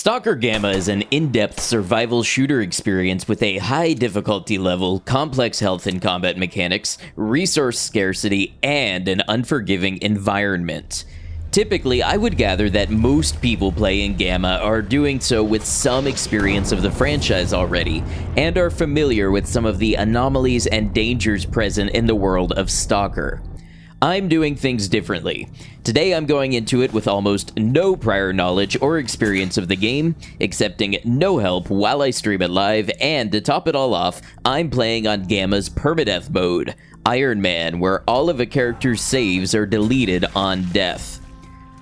Stalker GAMMA is an in-depth survival shooter experience with a high difficulty level, complex health and combat mechanics, resource scarcity, and an unforgiving environment. Typically, I would gather that most people playing GAMMA are doing so with some experience of the franchise already, and are familiar with some of the anomalies and dangers present in the world of Stalker. I'm doing things differently. Today I'm going into it with almost no prior knowledge or experience of the game, accepting no help while I stream it live, and to top it all off, I'm playing on GAMMA's Permadeath mode, Iron Man, where all of a character's saves are deleted on death.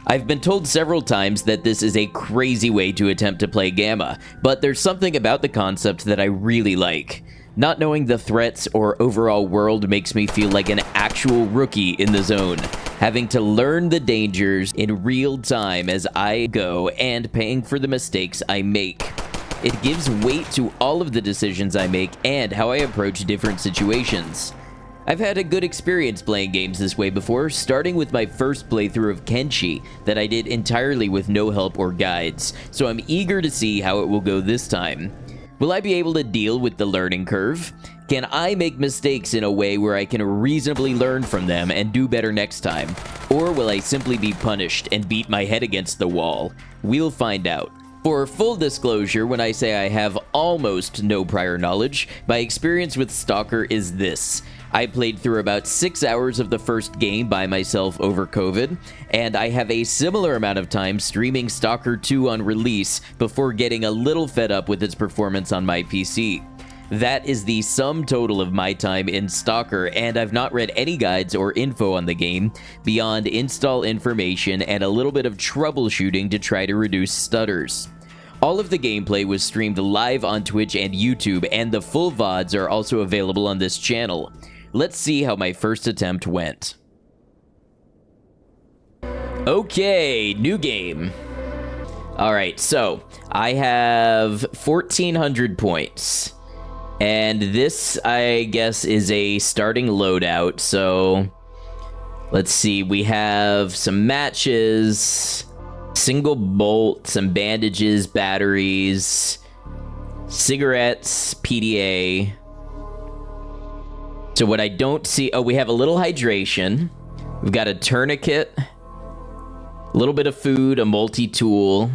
I've been told several times that this is a crazy way to attempt to play GAMMA, but there's something about the concept that I really like. Not knowing the threats or overall world makes me feel like an actual rookie in the zone, having to learn the dangers in real time as I go and paying for the mistakes I make. It gives weight to all of the decisions I make and how I approach different situations. I've had a good experience playing games this way before, starting with my first playthrough of Kenshi that I did entirely with no help or guides, so I'm eager to see how it will go this time. Will I be able to deal with the learning curve? Can I make mistakes in a way where I can reasonably learn from them and do better next time? Or will I simply be punished and beat my head against the wall? We'll find out. For full disclosure, when I say I have almost no prior knowledge, my experience with Stalker is this. I played through about 6 hours of the first game by myself over COVID, and I have a similar amount of time streaming Stalker 2 on release before getting a little fed up with its performance on my PC. That is the sum total of my time in Stalker, and I've not read any guides or info on the game beyond install information and a little bit of troubleshooting to try to reduce stutters. All of the gameplay was streamed live on Twitch and YouTube, and the full VODs are also available on this channel. Let's see how my first attempt went. Okay, new game. Alright, so I have 1,400 points. And this, I guess, is a starting loadout, so let's see, we have some matches, single bolt, some bandages, batteries, cigarettes, PDA. So what I don't see, oh, we have a little hydration, we've got a tourniquet, a little bit of food, a multi-tool.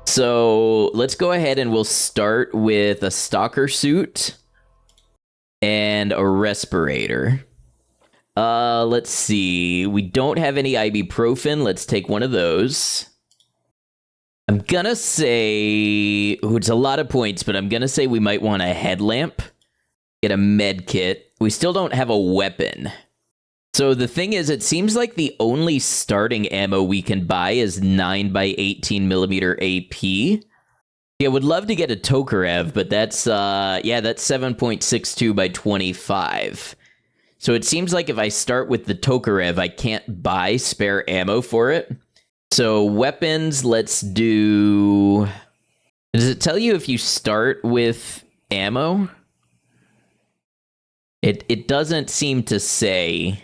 So let's go ahead and we'll start with a stalker suit and a respirator. Let's see. We don't have any ibuprofen. Let's take one of those. I'm gonna say, ooh, it's a lot of points, but I'm gonna say we might want a headlamp. Get a med kit. We still don't have a weapon. So the thing is, it seems like the only starting ammo we can buy is 9x18mm AP. Yeah, would love to get a Tokarev, but that's, yeah, that's 7.62 by 25. So it seems like if I start with the Tokarev, I can't buy spare ammo for it. So weapons, let's do... Does it tell you if you start with ammo? It doesn't seem to say.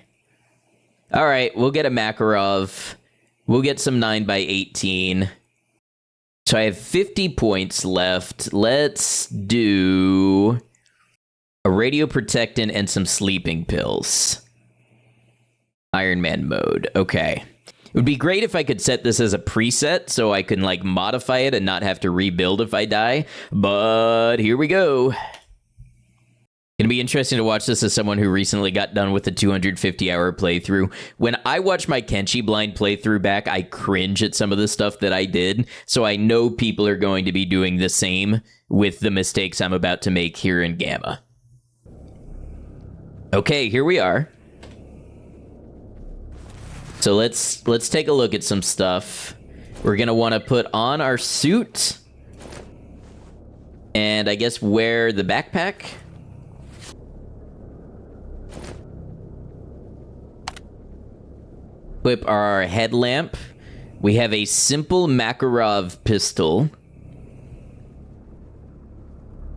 All right, we'll get a Makarov. We'll get some 9x18. So I have 50 points left. Let's do a radio protectant and some sleeping pills. Iron Man mode. Okay. It would be great if I could set this as a preset so I can, like, modify it and not have to rebuild if I die. But here we go. It'll be interesting to watch this as someone who recently got done with a 250-hour playthrough. When I watch my Kenshi blind playthrough back, I cringe at some of the stuff that I did, so I know people are going to be doing the same with the mistakes I'm about to make here in GAMMA. Okay, here we are. So let's take a look at some stuff. We're gonna want to put on our suit, and I guess wear the backpack. Equip our headlamp. We have a simple Makarov pistol.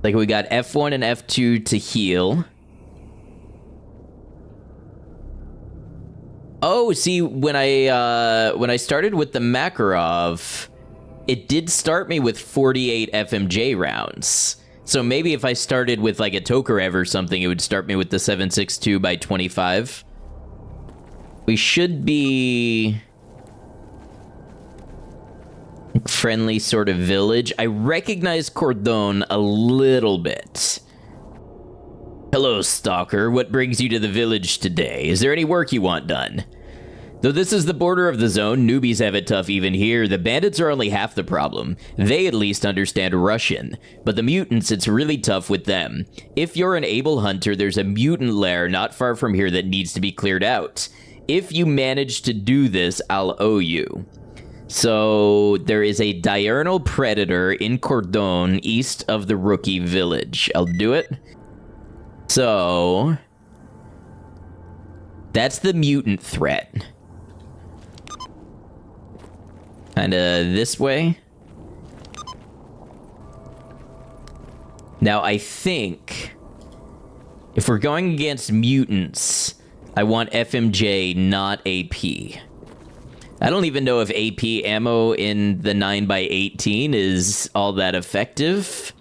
Like, we got F1 and F2 to heal. Oh, see, when I started with the Makarov, it did start me with 48 FMJ rounds. So maybe if I started with like a Tokarev or something, it would start me with the 7.62 by 25. We should be friendly sort of village. I recognize Cordon a little bit. Hello, Stalker. What brings you to the village today? Is there any work you want done? Though this is the border of the zone, newbies have it tough even here. The bandits are only half the problem. They at least understand Russian. But the mutants, it's really tough with them. If you're an able hunter, there's a mutant lair not far from here that needs to be cleared out. If you manage to do this, I'll owe you. So, there is a diurnal predator in Cordon, east of the rookie village. I'll do it. So, that's the mutant threat. Kinda this way. Now, I think if we're going against mutants, I want FMJ, not AP. I don't even know if AP ammo in the 9x18 is all that effective.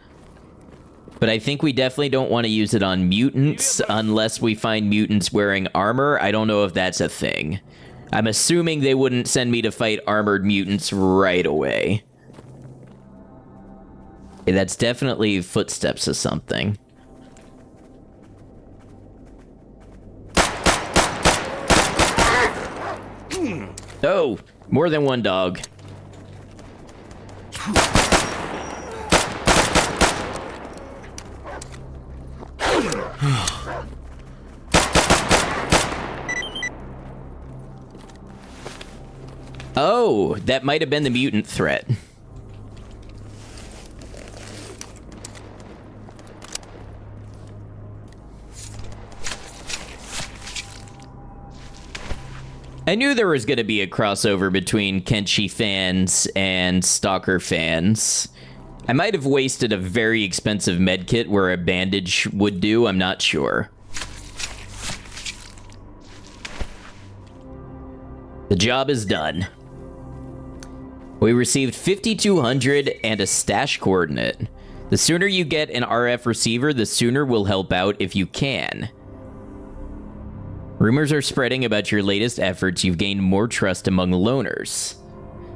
But I think we definitely don't want to use it on mutants unless we find mutants wearing armor. I don't know if that's a thing. I'm assuming they wouldn't send me to fight armored mutants right away. Okay, that's definitely footsteps of something. Oh, more than one dog. Oh, that might have been the mutant threat. I knew there was going to be a crossover between Kenshi fans and Stalker fans. I might have wasted a very expensive medkit where a bandage would do, I'm not sure. The job is done. We received 5,200 and a stash coordinate. The sooner you get an RF receiver, the sooner we'll help out if you can. Rumors are spreading about your latest efforts. You've gained more trust among loners.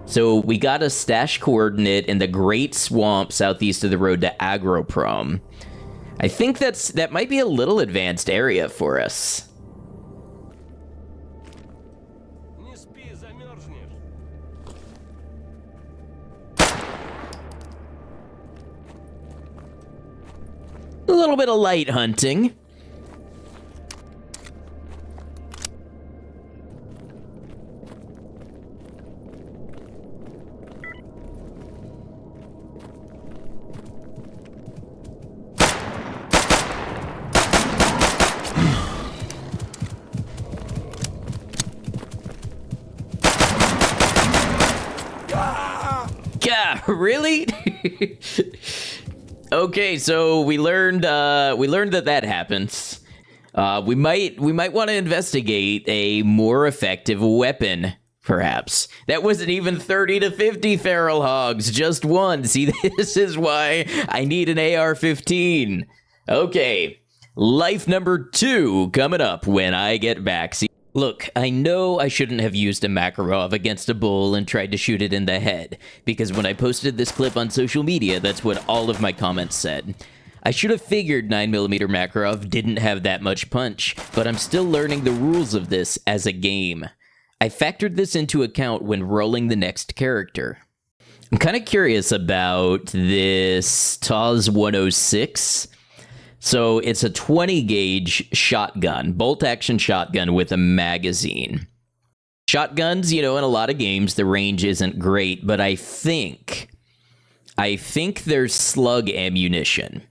So we got a stash coordinate in the Great Swamp southeast of the road to Agroprom. I think that might be a little advanced area for us. A little bit of light hunting. Yeah, really? Okay, so we learned that happens. We might want to investigate a more effective weapon, perhaps. That wasn't even 30 to 50 feral hogs, just one. See, this is why I need an AR-15. Okay, life number 2 coming up when I get back. See, look, I know I shouldn't have used a Makarov against a bull and tried to shoot it in the head, because when I posted this clip on social media, that's what all of my comments said. I should have figured 9mm Makarov didn't have that much punch, but I'm still learning the rules of this as a game. I factored this into account when rolling the next character. I'm kind of curious about this TAZ 106. So it's a 20 gauge shotgun, bolt action shotgun with a magazine. Shotguns, you know, in a lot of games, the range isn't great, but I think there's slug ammunition.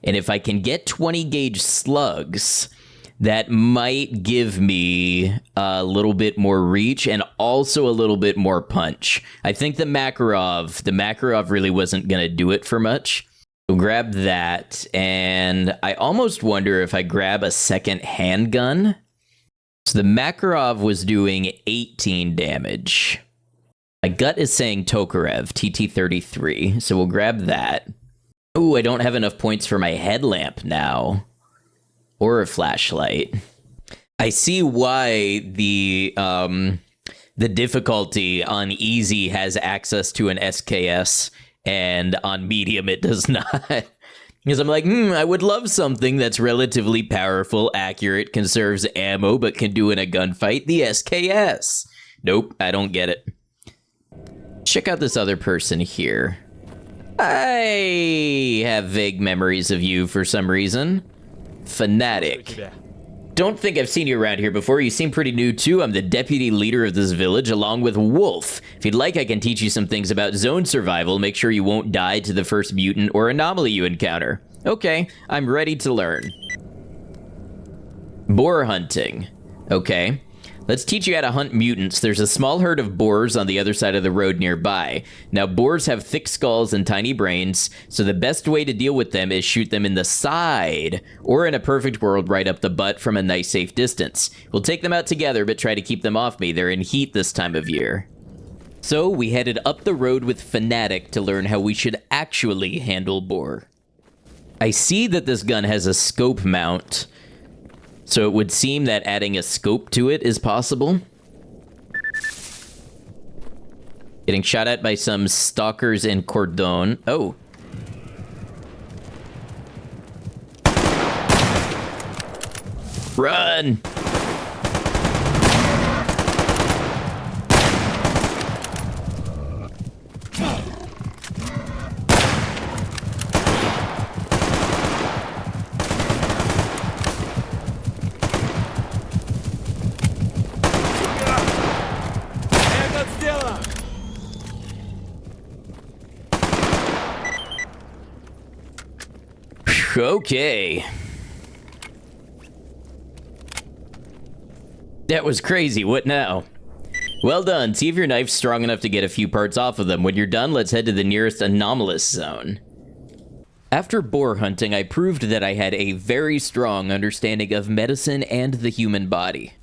And if I can get 20 gauge slugs, that might give me a little bit more reach and also a little bit more punch. I think the Makarov really wasn't going to do it for much. So grab that, and I almost wonder if I grab a second handgun. So the Makarov was doing 18 damage. My gut is saying Tokarev, TT33, so we'll grab that. Ooh, I don't have enough points for my headlamp now. Or a flashlight. I see why the difficulty on easy has access to an SKS, and on medium it does not. Because I'm like, I would love something that's relatively powerful, accurate, conserves ammo, but can do in a gunfight. The SKS. Nope, I don't get it. Check out this other person here. I have vague memories of you for some reason. Fanatic. Don't think I've seen you around here before. You seem pretty new too. I'm the deputy leader of this village along with Wolf. If you'd like, I can teach you some things about zone survival. Make sure you won't die to the first mutant or anomaly you encounter. Okay, I'm ready to learn. Boar hunting. Okay. Let's teach you how to hunt mutants. There's a small herd of boars on the other side of the road nearby. Now, boars have thick skulls and tiny brains, so the best way to deal with them is shoot them in the side, or in a perfect world, right up the butt from a nice safe distance. We'll take them out together, but try to keep them off me. They're in heat this time of year. So, we headed up the road with Fanatic to learn how we should actually handle boar. I see that this gun has a scope mount, so it would seem that adding a scope to it is possible. Getting shot at by some stalkers in Cordon. Oh. Run! Okay. That was crazy. What now? Well done. See if your knife's strong enough to get a few parts off of them. When you're done, let's head to the nearest anomalous zone. After boar hunting, I proved that I had a very strong understanding of medicine and the human body.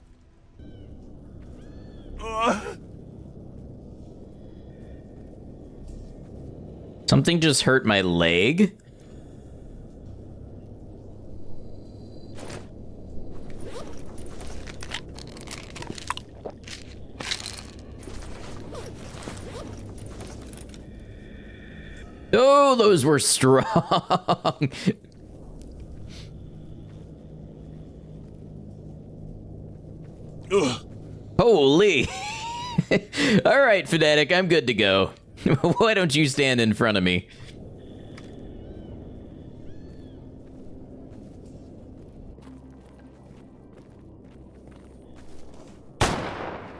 Something just hurt my leg? Oh, those were strong. Holy. All right, Fanatic, I'm good to go. Why don't you stand in front of me?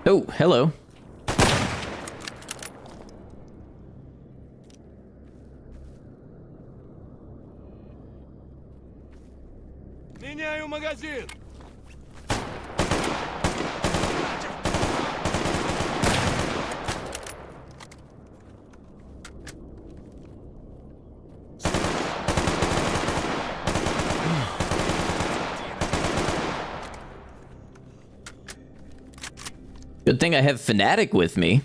Oh, hello. Меняю магазин. Good thing I have Fanatic with me.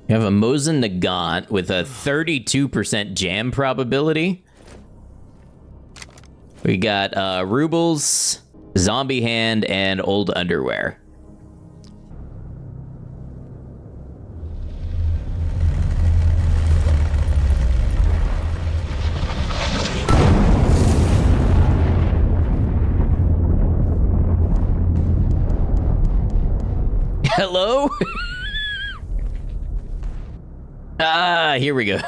You have a Mosin Nagant with a 32% jam probability. We got Rubles, Zombie Hand, and Old Underwear. Hello? Ah, here we go.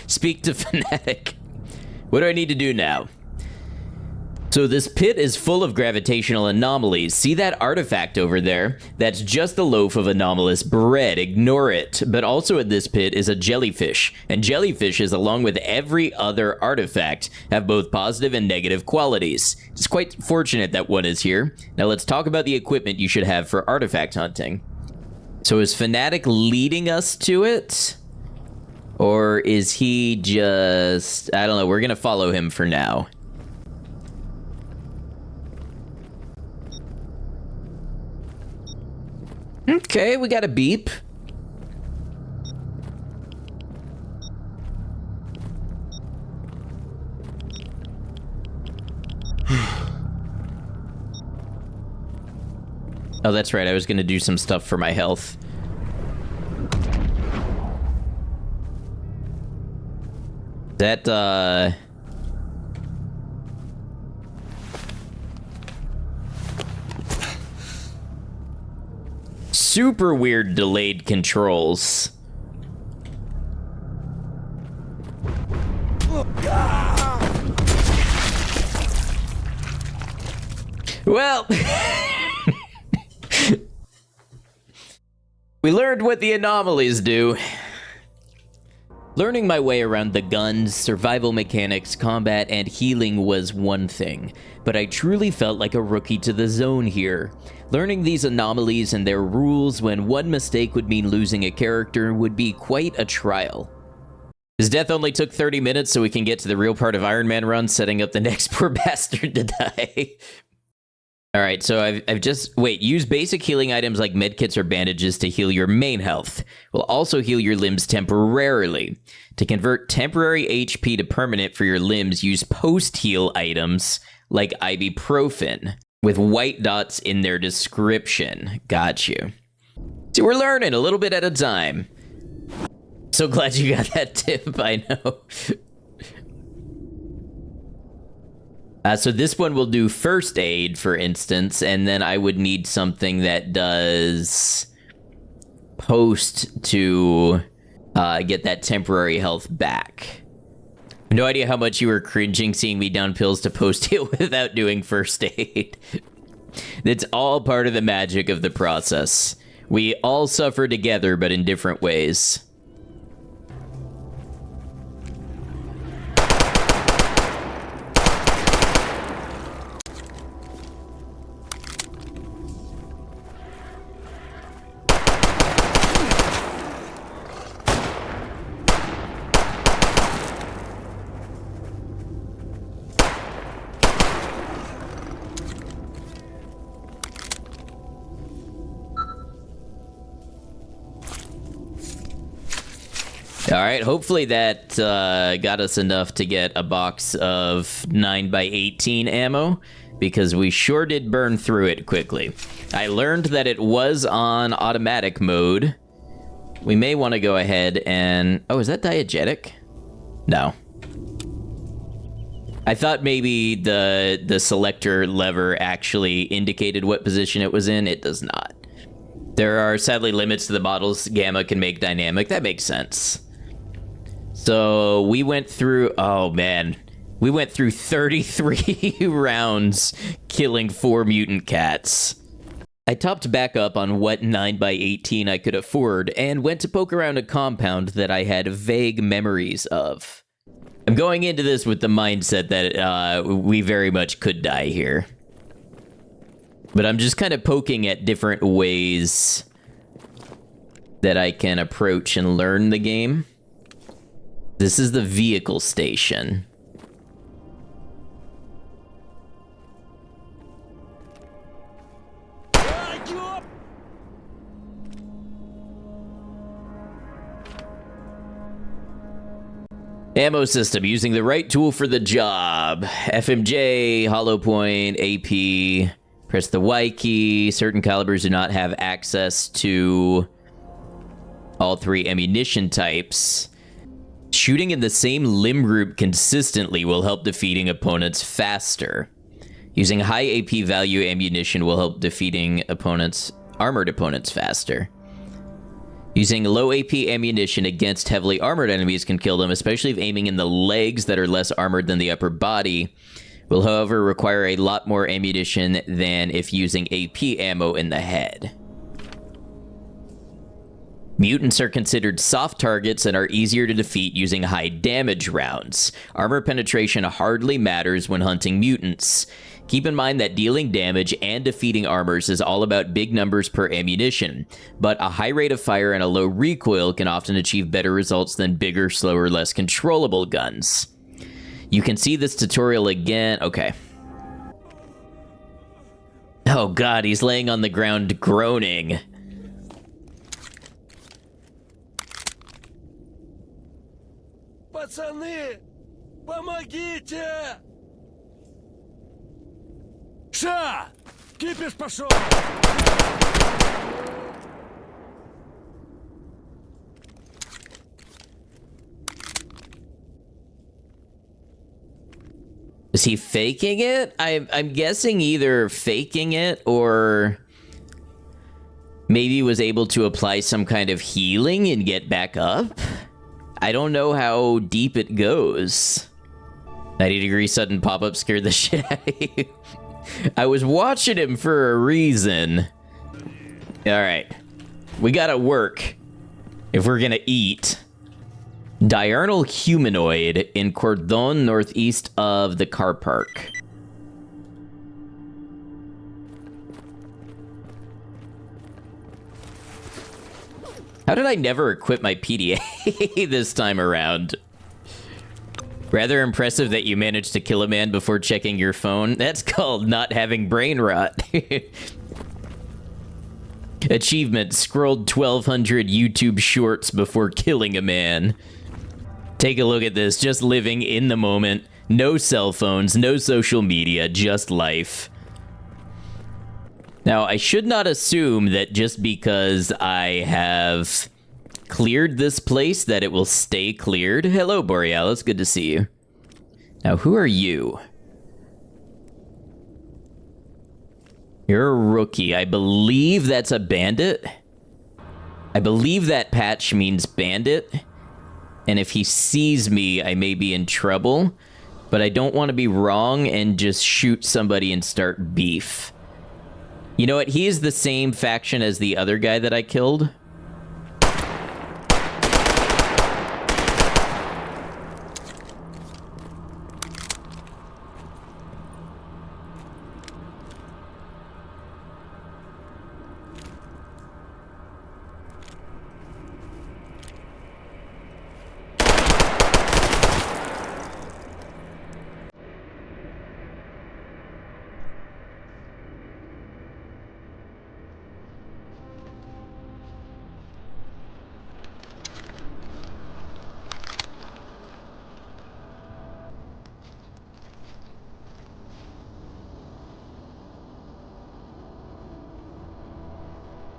Speak to Fanatic. What do I need to do now? So this pit is full of gravitational anomalies. See that artifact over there? That's just a loaf of anomalous bread. Ignore it. But also in this pit is a jellyfish. And jellyfishes, along with every other artifact, have both positive and negative qualities. It's quite fortunate that one is here. Now let's talk about the equipment you should have for artifact hunting. So is Fanatic leading us to it? Or is he just... I don't know, we're gonna follow him for now. Okay, we got a beep. Oh, that's right. I was gonna do some stuff for my health. That, super weird delayed controls. Well... we learned what the anomalies do. Learning my way around the guns, survival mechanics, combat, and healing was one thing, but I truly felt like a rookie to the zone here. Learning these anomalies and their rules when one mistake would mean losing a character would be quite a trial. His death only took 30 minutes so we can get to the real part of Iron Man run, setting up the next poor bastard to die. Alright, so I've just... Wait, use basic healing items like medkits or bandages to heal your main health. Will also heal your limbs temporarily. To convert temporary HP to permanent for your limbs, use post-heal items like ibuprofen, with white dots in their description. Got you. See, we're learning a little bit at a time. So glad you got that tip, I know. So this one will do first aid, for instance, and then I would need something that does post to get that temporary health back. No idea how much you were cringing seeing me down pills to post heal without doing first aid. That's all part of the magic of the process. We all suffer together, but in different ways. Alright, hopefully that got us enough to get a box of 9x18 ammo, because we sure did burn through it quickly. I learned that it was on automatic mode. We may want to go ahead and... Oh, is that diegetic? No. I thought maybe the selector lever actually indicated what position it was in. It does not. There are sadly limits to the models Gamma can make dynamic. That makes sense. So we went through, oh man, we went through 33 rounds killing 4 mutant cats. I topped back up on what 9x18 I could afford and went to poke around a compound that I had vague memories of. I'm going into this with the mindset that we very much could die here. But I'm just kind of poking at different ways that I can approach and learn the game. This is the vehicle station. Ammo system, using the right tool for the job. FMJ, hollow point, AP, press the Y key. Certain calibers do not have access to all 3 ammunition types. Shooting in the same limb group consistently will help defeating opponents faster. Using high AP value ammunition will help defeating armored opponents faster. Using low AP ammunition against heavily armored enemies can kill them, especially if aiming in the legs that are less armored than the upper body. Will, however, require a lot more ammunition than if using AP ammo in the head. Mutants are considered soft targets and are easier to defeat using high damage rounds. Armor penetration hardly matters when hunting mutants. Keep in mind that dealing damage and defeating armors is all about big numbers per ammunition, but a high rate of fire and a low recoil can often achieve better results than bigger, slower, less controllable guns. You can see this tutorial again. Okay. Oh god, he's laying on the ground groaning. Пацаны! Помогите! Ша! Кипиш пошел! Is he faking it? I'm guessing either faking it or maybe was able to apply some kind of healing and get back up. I don't know how deep it goes. 90-degree sudden pop-up scared the shit out of you. I was watching him for a reason. Alright. We gotta work if we're gonna eat. Diurnal humanoid in Cordon, northeast of the car park. How did I never equip my PDA this time around? Rather impressive that you managed to kill a man before checking your phone. That's called not having brain rot. Achievement, scrolled 1,200 YouTube shorts before killing a man. Take a look at this, just living in the moment. No cell phones, no social media, just life. Now, I should not assume that just because I have cleared this place that it will stay cleared. Hello, Borealis, good to see you. Now, who are you? You're a rookie. I believe that's a bandit. I believe that patch means bandit. And if he sees me, I may be in trouble. But I don't want to be wrong and just shoot somebody and start beef. You know what? He is the same faction as the other guy that I killed.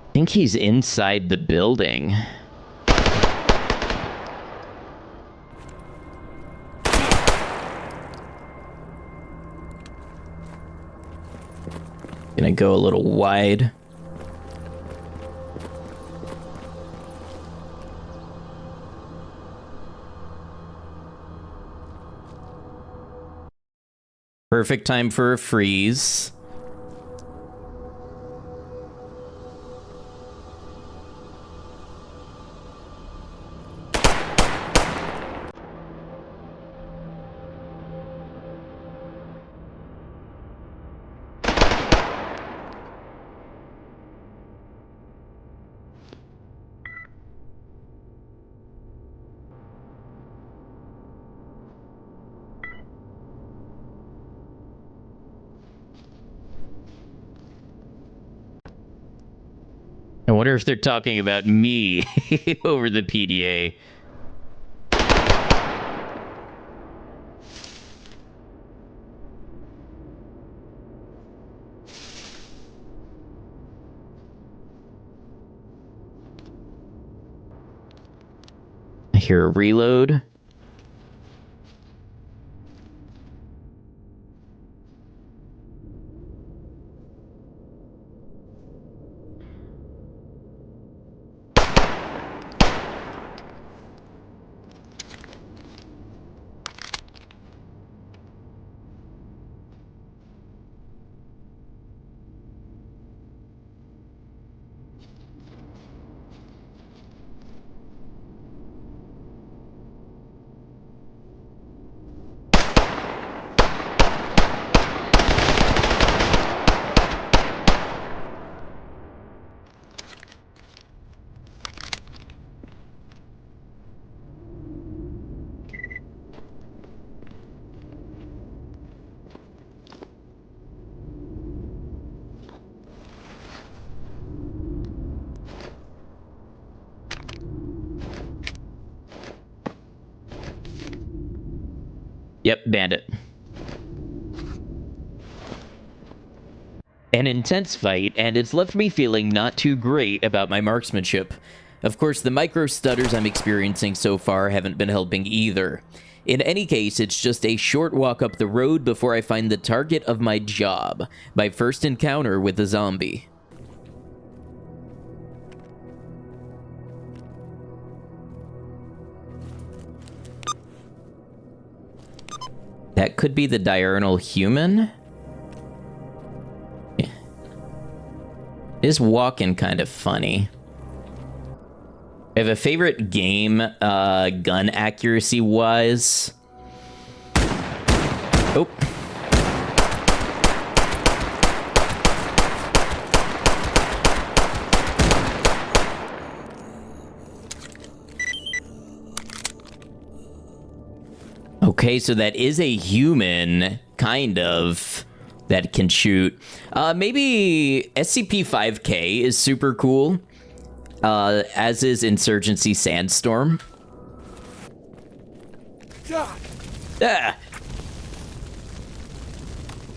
I think he's inside the building. Gonna go a little wide. Perfect time for a freeze. I wonder if they're talking about me over the PDA. I hear a reload. Yep, bandit. An intense fight, and it's left me feeling not too great about my marksmanship. Of course, the micro stutters I'm experiencing so far haven't been helping either. In any case, it's just a short walk up the road before I find the target of my job, my first encounter with a zombie. That could be the diurnal human? Yeah. Is walking kind of funny. I have a favorite game, gun accuracy-wise. Oh. Okay, so that is a human, kind of, that can shoot. Maybe SCP-5K is super cool. As is Insurgency Sandstorm. Ah!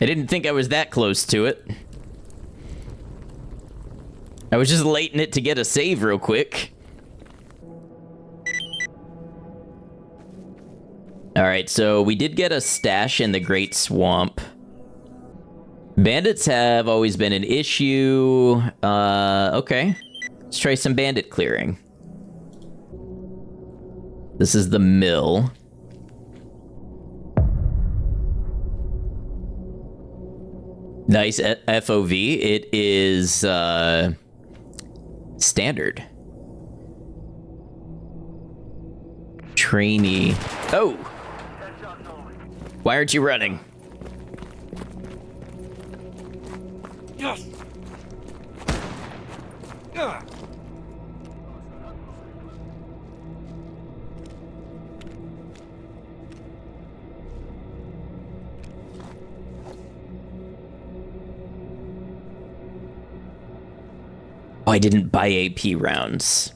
I didn't think I was that close to it. I was just lating it to get a save real quick. Alright, so we did get a stash in the Great Swamp. Bandits have always been an issue. Okay. Let's try some bandit clearing. This is the mill. Nice FOV. It is, standard. Trainee. Oh! Why aren't you running? Yes. Oh, I didn't buy AP rounds.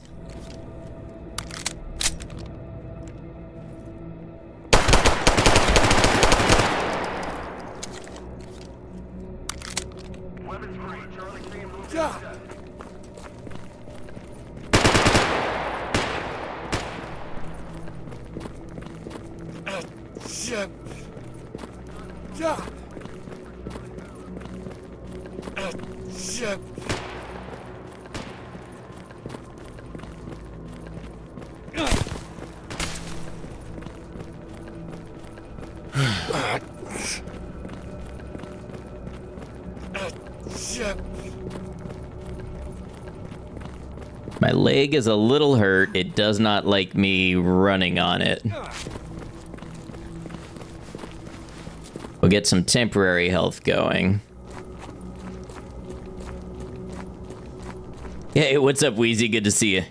My leg is a little hurt. It does not like me running on it. We'll get some temporary health going. Hey, what's up, Wheezy? Good to see you.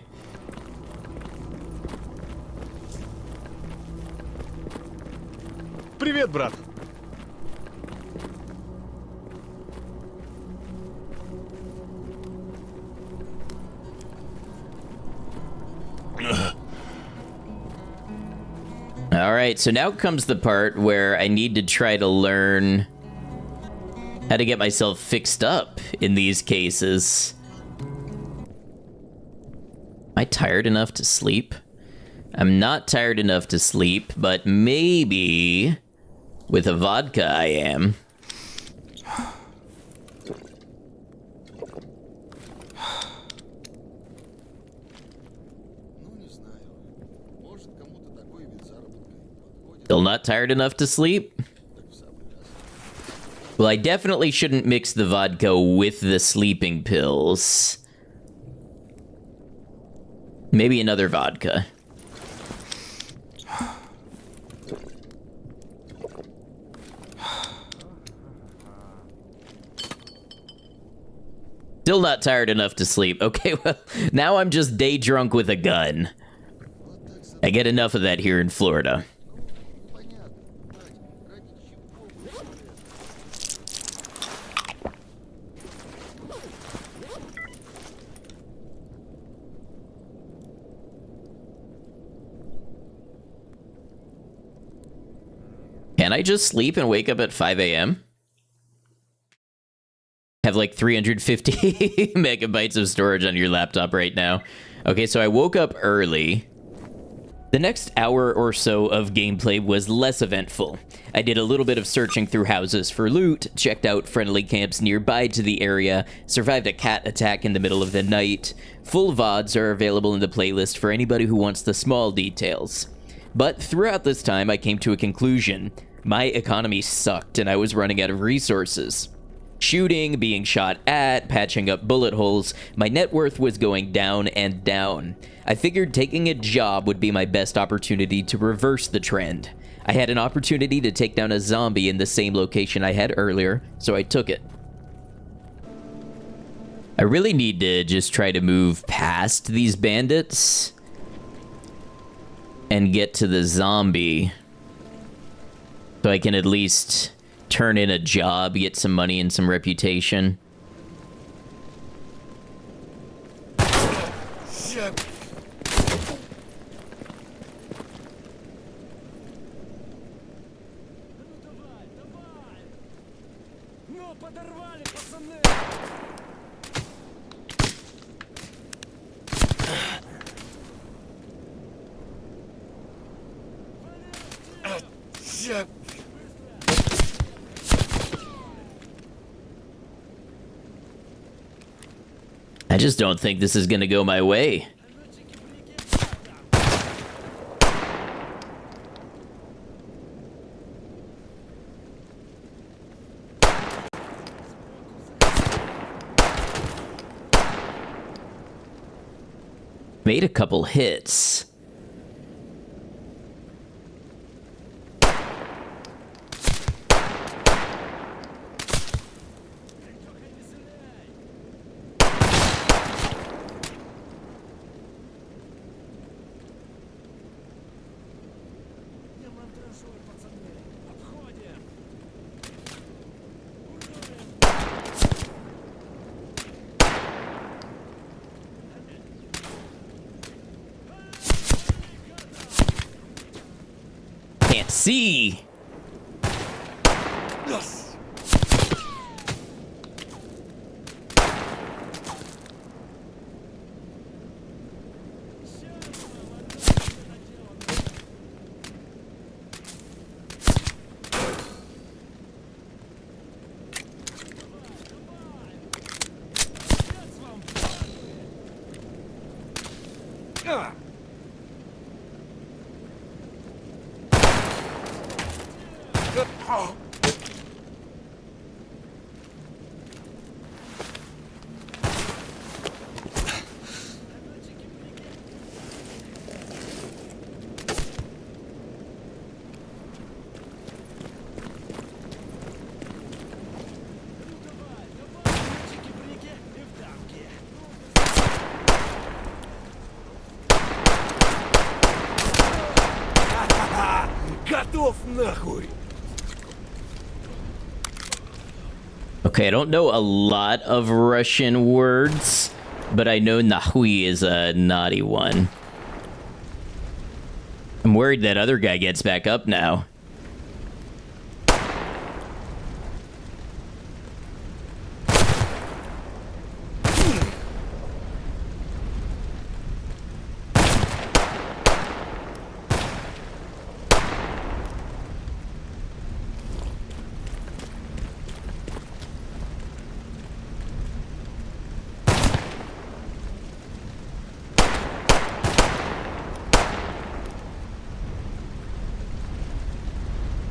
Привет, брат. Alright, so now comes the part where I need to try to learn how to get myself fixed up in these cases. Am I tired enough to sleep? I'm not tired enough to sleep, but maybe with a vodka I am. Still not tired enough to sleep? Well, I definitely shouldn't mix the vodka with the sleeping pills. Maybe another vodka. Still not tired enough to sleep. Okay, well, now I'm just day drunk with a gun. I get enough of that here in Florida. Can I just sleep and wake up at 5 a.m.? Have like 350 megabytes of storage on your laptop right now. Okay, so I woke up early. The next hour or so of gameplay was less eventful. I did a little bit of searching through houses for loot, checked out friendly camps nearby to the area, survived a cat attack in the middle of the night. Full VODs are available in the playlist for anybody who wants the small details. But throughout this time, I came to a conclusion. My economy sucked and I was running out of resources. Shooting, being shot at, patching up bullet holes, my net worth was going down and down. I figured taking a job would be my best opportunity to reverse the trend. I had an opportunity to take down a zombie in the same location I had earlier, so I took it. I really need to just try to move past these bandits and get to the zombie so I can at least turn in a job, get some money and some reputation. Shit. Shit. I just don't think this is gonna go my way. Made a couple hits. Can't see. Yes. Oh. Готов нахуй! Okay, I don't know a lot of Russian words, but I know nahui is a naughty one. I'm worried that other guy gets back up now.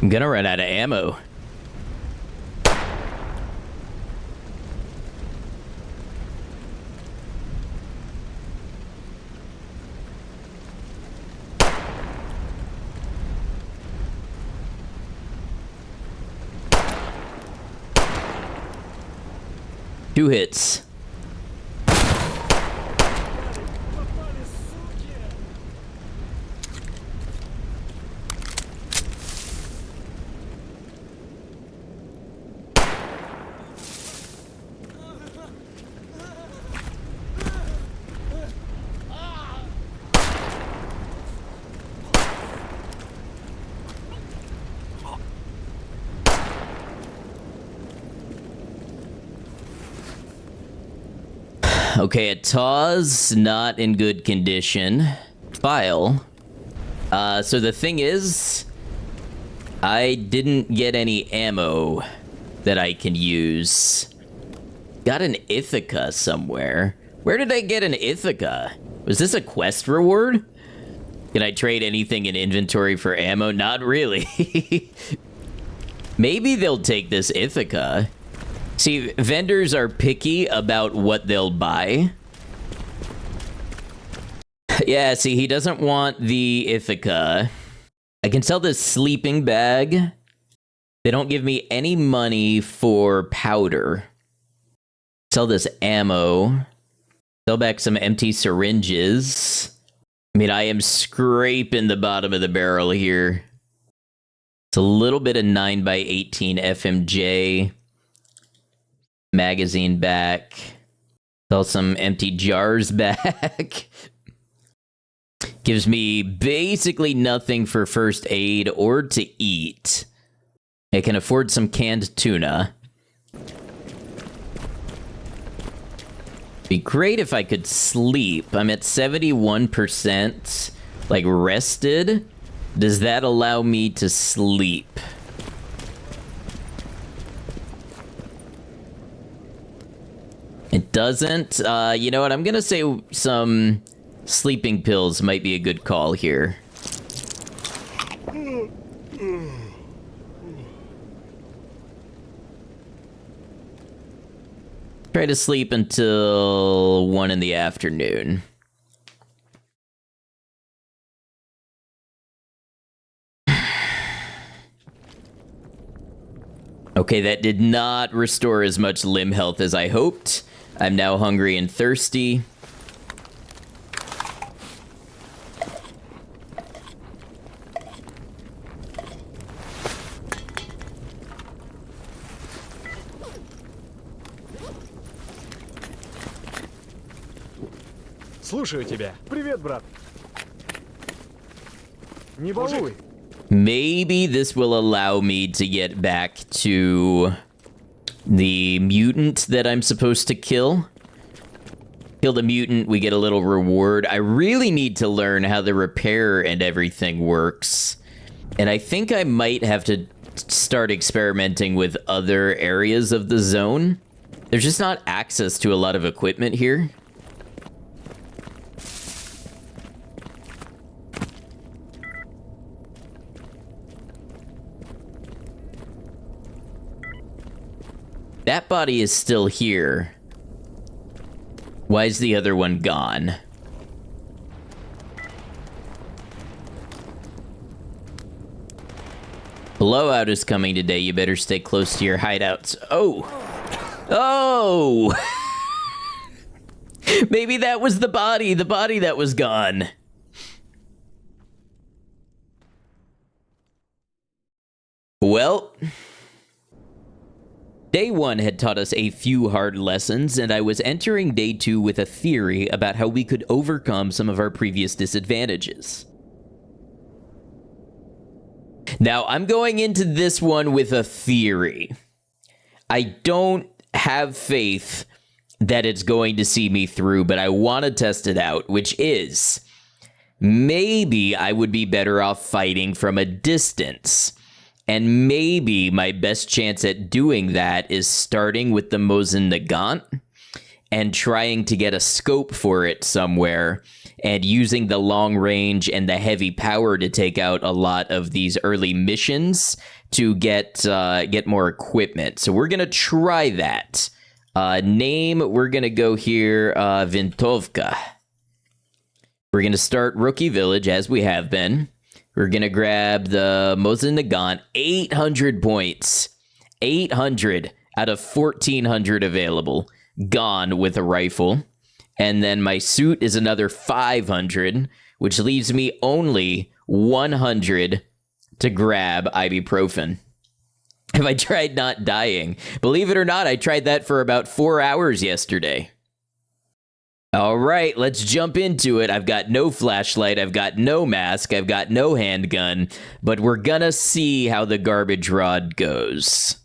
I'm gonna run out of ammo. Two hits. Okay, a Taw's not in good condition. File. So the thing is, I didn't get any ammo that I can use. Got an Ithaca somewhere. Where did I get an Ithaca? Was this a quest reward? Can I trade anything in inventory for ammo? Not really. Maybe they'll take this Ithaca. See, vendors are picky about what they'll buy. Yeah, see, he doesn't want the Ithaca. I can sell this sleeping bag. They don't give me any money for powder. Sell this ammo. Sell back some empty syringes. I mean, I am scraping the bottom of the barrel here. It's a little bit of 9x18 FMJ. Magazine back. Sell some empty jars back. Gives me basically nothing for first aid or to eat. I can afford some canned tuna. Be great if I could sleep. I'm at 71%, like, rested. Does that allow me to sleep? It doesn't. You know what? I'm gonna say some sleeping pills might be a good call here. Try to sleep until 1 in the afternoon. Okay, that did not restore as much limb health as I hoped. I'm now hungry and thirsty. Слушаю тебя. Привет, брат. Не балуй. Maybe this will allow me to get back to the mutant that I'm supposed to kill. Kill the mutant, we get a little reward. I really need to learn how the repair and everything works. And I think I might have to start experimenting with other areas of the zone. There's just not access to a lot of equipment here. That body is still here. Why is the other one gone? Blowout is coming today. You better stay close to your hideouts. Oh! Oh! Maybe that was the body that was gone. Well... Day 1 had taught us a few hard lessons, and I was entering Day 2 with a theory about how we could overcome some of our previous disadvantages. Now, I'm going into this one with a theory. I don't have faith that it's going to see me through, but I want to test it out, which is, maybe I would be better off fighting from a distance. And maybe my best chance at doing that is starting with the Mosin Nagant and trying to get a scope for it somewhere and using the long range and the heavy power to take out a lot of these early missions to get more equipment. So we're going to try that. Name, we're going to go here, Vintovka. We're going to start Rookie Village as we have been. We're going to grab the Mosin Nagant, 800 points. 800 out of 1,400 available. Gone with a rifle. And then my suit is another 500, which leaves me only 100 to grab ibuprofen. Have I tried not dying? Believe it or not, I tried that for about 4 hours yesterday. All right, let's jump into it. I've got no flashlight, I've got no mask, I've got no handgun, but we're gonna see how the garbage rod goes.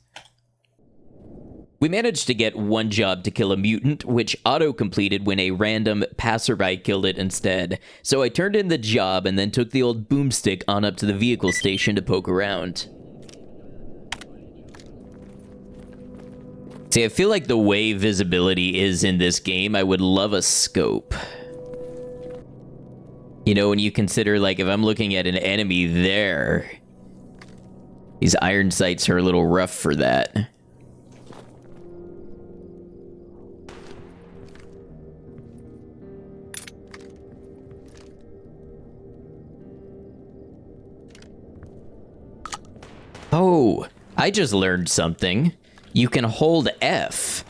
We managed to get one job to kill a mutant, which auto-completed when a random passerby killed it instead. So I turned in the job and then took the old boomstick on up to the vehicle station to poke around. See, I feel like the way visibility is in this game, I would love a scope. You know, when you consider, like, if I'm looking at an enemy there, these iron sights are a little rough for that. Oh, I just learned something. You can hold F,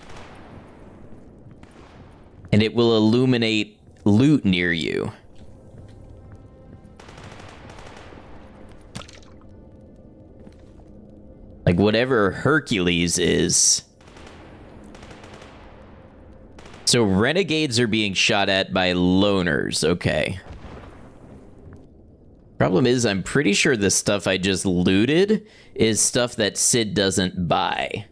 and it will illuminate loot near you. Like whatever Hercules is. So renegades are being shot at by loners. Okay. Problem is, I'm pretty sure the stuff I just looted is stuff that Sid doesn't buy.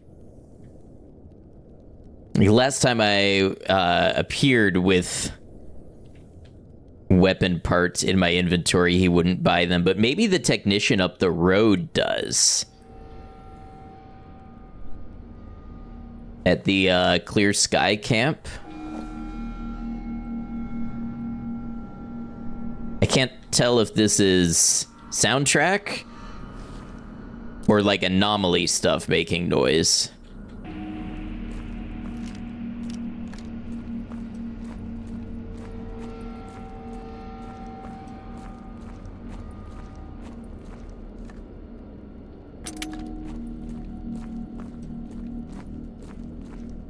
The last time I appeared with weapon parts in my inventory, he wouldn't buy them, but maybe the technician up the road does. At the Clear Sky camp. I can't tell if this is soundtrack or like anomaly stuff making noise.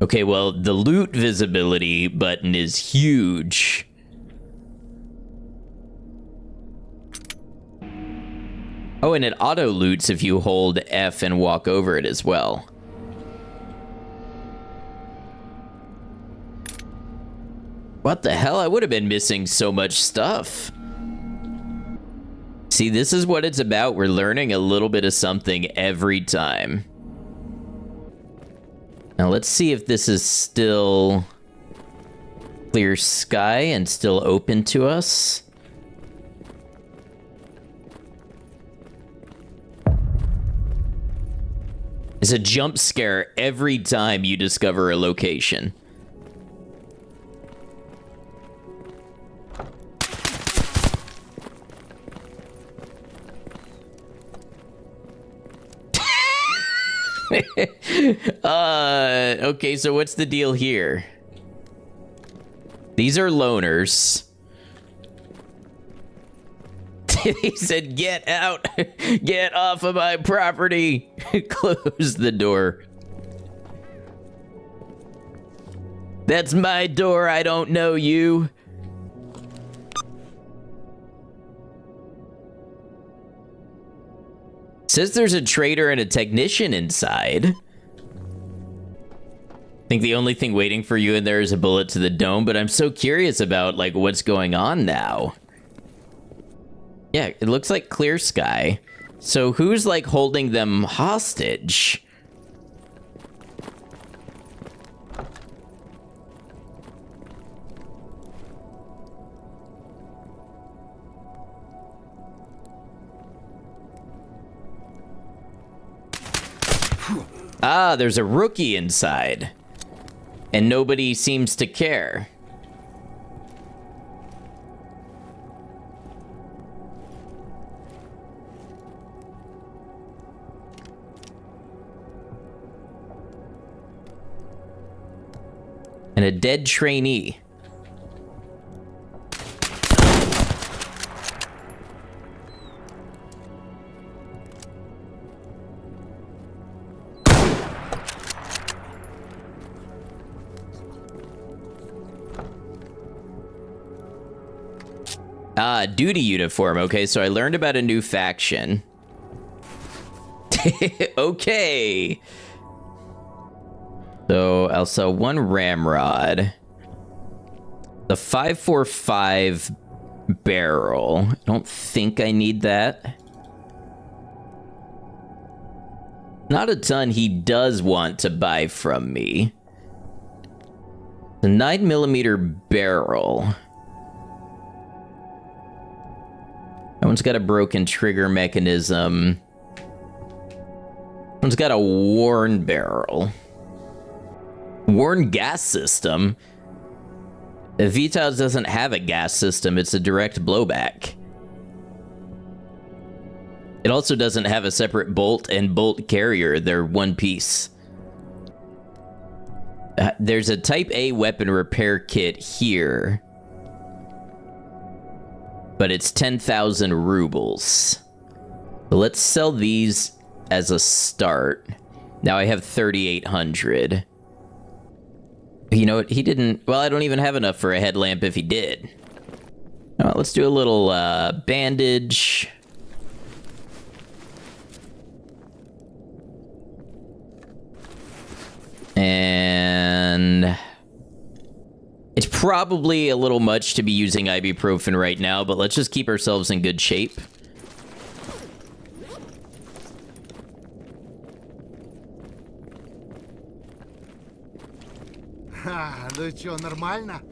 Okay, well, the loot visibility button is huge. Oh, and it auto-loots if you hold F and walk over it as well. What the hell? I would have been missing so much stuff. See, this is what it's about. We're learning a little bit of something every time. Now, let's see if this is still Clear Sky and still open to us. It's a jump scare every time you discover a location. Okay, so what's the deal here? These are loners. He said, "Get out! Get off of my property!" Close the door. That's my door, I don't know you. Says there's a trader and a technician inside. I think the only thing waiting for you in there is a bullet to the dome, but I'm so curious about, like, what's going on now. Yeah, it looks like Clear Sky. So who's, like, holding them hostage? Ah, there's a rookie inside. And nobody seems to care. And a dead trainee. Ah, duty uniform. Okay, so I learned about a new faction. Okay. So I'll sell one ramrod. The 545 barrel. I don't think I need that. Not a ton he does want to buy from me. The 9mm barrel. That one's got a broken trigger mechanism. One's got a worn barrel. Worn gas system? The Vitas doesn't have a gas system, it's a direct blowback. It also doesn't have a separate bolt and bolt carrier, they're one piece. There's a Type A weapon repair kit here. But it's 10,000 rubles. So let's sell these as a start. Now I have 3,800. You know what? He didn't... Well, I don't even have enough for a headlamp if he did. Well, let's do a little bandage. And... It's probably a little much to be using ibuprofen right now, but let's just keep ourselves in good shape. Ну чё, нормально?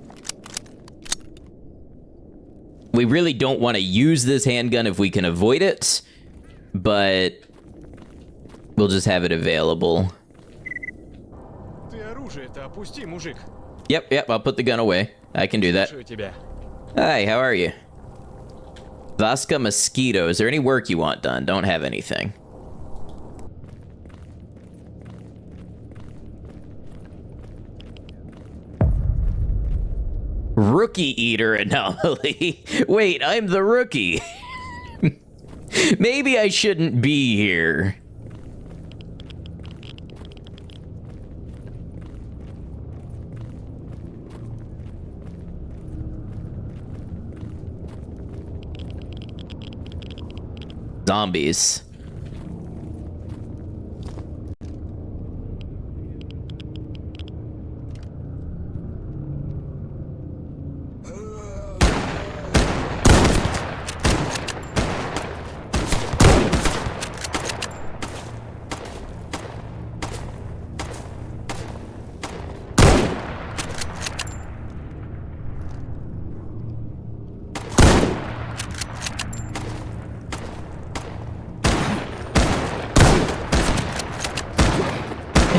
We really don't want to use this handgun if we can avoid it, but we'll just have it available. Ты оружие-то опусти, мужик. Yep, I'll put the gun away. I can do that. Слушаю тебя. Hi, how are you? Vasca Mosquito, is there any work you want done? Don't have anything. Rookie Eater anomaly. Wait, I'm the rookie. Maybe I shouldn't be here. Zombies.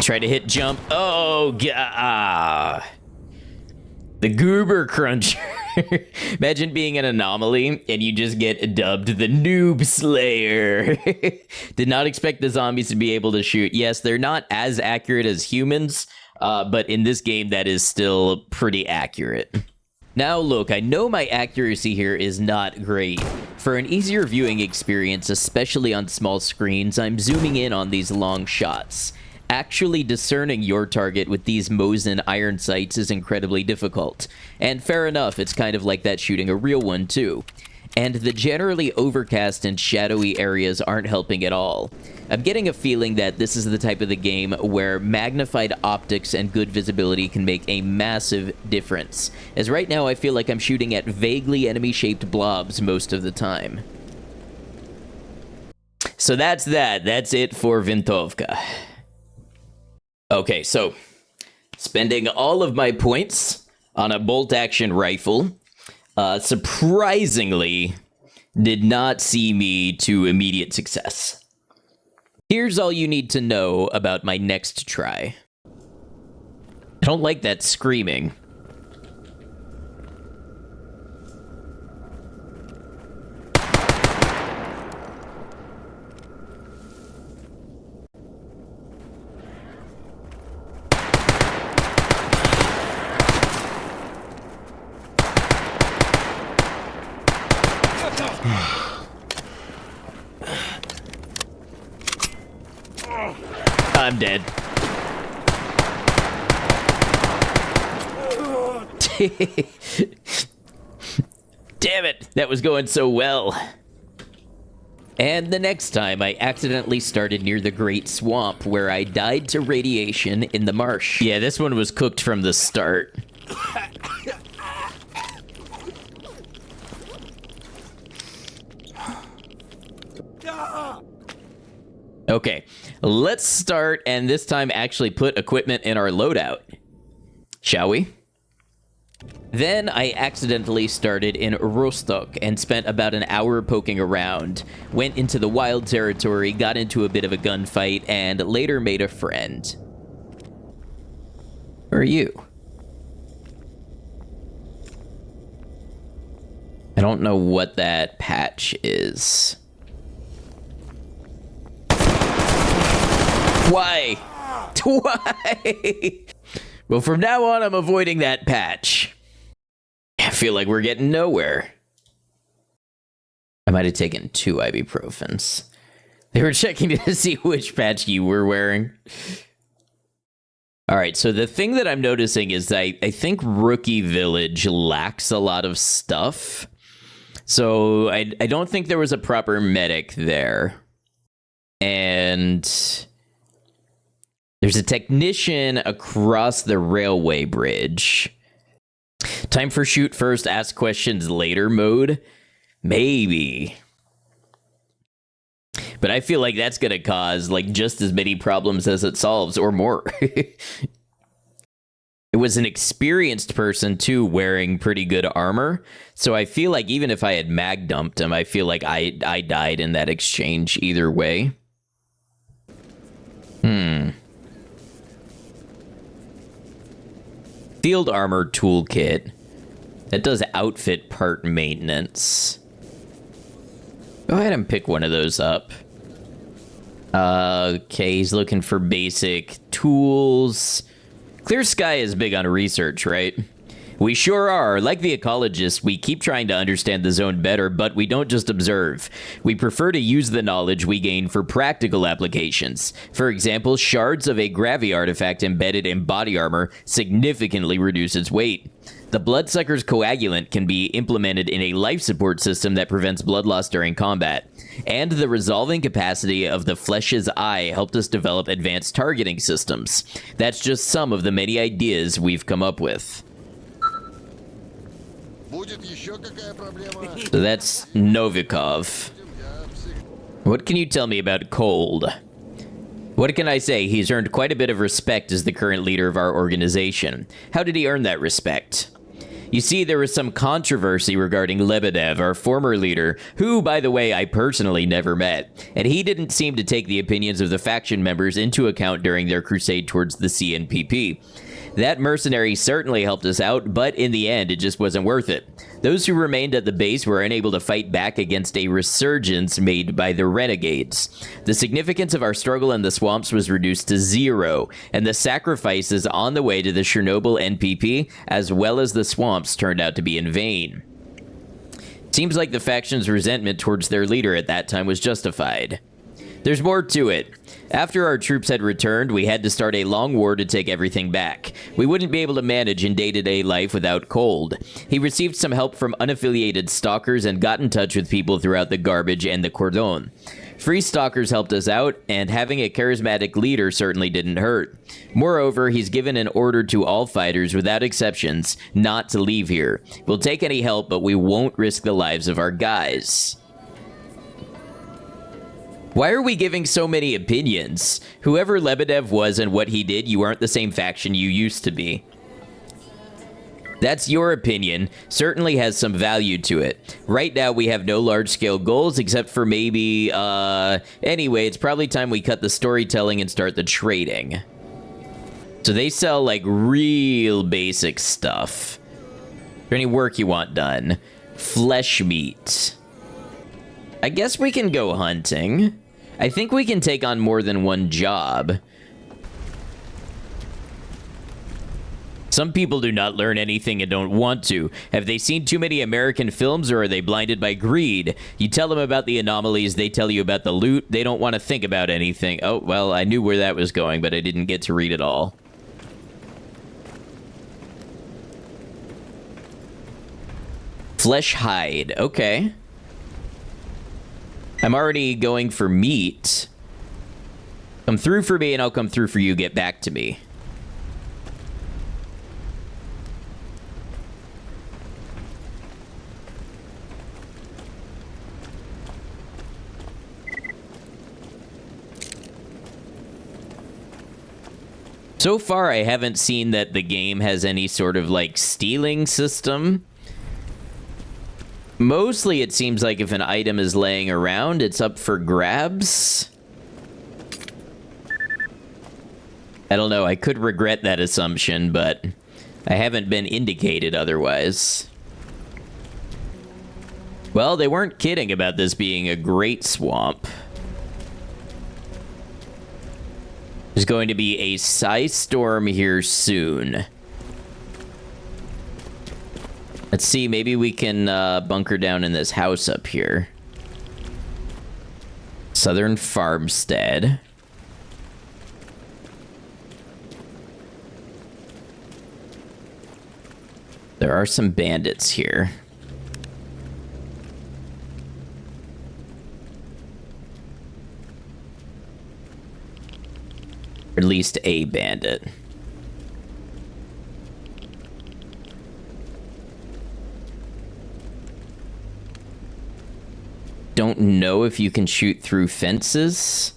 Try to hit jump. Oh, God. The Goober Cruncher. Imagine being an anomaly and you just get dubbed the Noob Slayer. Did not expect the zombies to be able to shoot. Yes, they're not as accurate as humans, but in this game, that is still pretty accurate. Now look, I know my accuracy here is not great. For an easier viewing experience, especially on small screens, I'm zooming in on these long shots. Actually discerning your target with these Mosin iron sights is incredibly difficult. And fair enough, it's kind of like that shooting a real one too. And the generally overcast and shadowy areas aren't helping at all. I'm getting a feeling that this is the type of the game where magnified optics and good visibility can make a massive difference. As right now I feel like I'm shooting at vaguely enemy-shaped blobs most of the time. So that's that. That's it for Vintovka. Okay, so spending all of my points on a bolt-action rifle surprisingly did not see me to immediate success. Here's all you need to know about my next try. I don't like that screaming. I'm dead. Damn it, that was going so well. And the next time, I accidentally started near the Great Swamp, where I died to radiation in the marsh. Yeah, this one was cooked from the start. Okay, let's start and this time actually put equipment in our loadout. Shall we? Then I accidentally started in Rostock and spent about an hour poking around, went into the wild territory, got into a bit of a gunfight, and later made a friend. Who are you? I don't know what that patch is. Why? Why? Well, from now on, I'm avoiding that patch. I feel like we're getting nowhere. I might have taken 2 ibuprofens. They were checking to see which patch you were wearing. All right, so the thing that I'm noticing is I think Rookie Village lacks a lot of stuff. So I don't think there was a proper medic there. And there's a technician across the railway bridge. Time for shoot first, ask questions later mode? Maybe. But I feel like that's going to cause like just as many problems as it solves or more. It was an experienced person too wearing pretty good armor. So I feel like even if I had mag dumped him, I feel like I died in that exchange either way. Field armor toolkit. That does outfit part maintenance. Go ahead and pick one of those up. Okay, he's looking for basic tools. Clear Sky is big on research, right? We sure are. Like the ecologists, we keep trying to understand the zone better, but we don't just observe. We prefer to use the knowledge we gain for practical applications. For example, shards of a Gravi artifact embedded in body armor significantly reduce its weight. The Bloodsucker's coagulant can be implemented in a life support system that prevents blood loss during combat. And the resolving capacity of the Flesh's Eye helped us develop advanced targeting systems. That's just some of the many ideas we've come up with. So that's Novikov. What can you tell me about Cold? What can I say? He's earned quite a bit of respect as the current leader of our organization. How did he earn that respect? You see, there was some controversy regarding Lebedev, our former leader, who, by the way, I personally never met, and he didn't seem to take the opinions of the faction members into account during their crusade towards the CNPP. That mercenary certainly helped us out, but in the end, it just wasn't worth it. Those who remained at the base were unable to fight back against a resurgence made by the renegades. The significance of our struggle in the swamps was reduced to 0, and the sacrifices on the way to the Chernobyl NPP, as well as the swamps, turned out to be in vain. Seems like the faction's resentment towards their leader at that time was justified. There's more to it. After our troops had returned, we had to start a long war to take everything back. We wouldn't be able to manage in day-to-day life without Cold. He received some help from unaffiliated stalkers and got in touch with people throughout the garbage and the cordon. Free stalkers helped us out, and having a charismatic leader certainly didn't hurt. Moreover, he's given an order to all fighters, without exceptions, not to leave here. We'll take any help, but we won't risk the lives of our guys. Why are we giving so many opinions? Whoever Lebedev was and what he did, you aren't the same faction you used to be. That's your opinion. Certainly has some value to it. Right now, we have no large-scale goals, except for maybe, Anyway, it's probably time we cut the storytelling and start the trading. So they sell, like, real basic stuff. Is there any work you want done? Flesh meat. I guess we can go hunting. I think we can take on more than one job. Some people do not learn anything and don't want to. Have they seen too many American films, or are they blinded by greed? You tell them about the anomalies, they tell you about the loot. They don't want to think about anything. Oh, well, I knew where that was going, but I didn't get to read it all. Flesh hide. Okay. I'm already going for meat. Come through for me and I'll come through for you. Get back to me. So far, I haven't seen that the game has any sort of, like, stealing system. Mostly, it seems like if an item is laying around, it's up for grabs. I don't know, I could regret that assumption, but I haven't been indicated otherwise. Well, they weren't kidding about this being a great swamp. There's going to be a size storm here soon. Let's see, maybe we can bunker down in this house up here. Southern Farmstead. There are some bandits here. Or at least a bandit. Don't know if you can shoot through fences.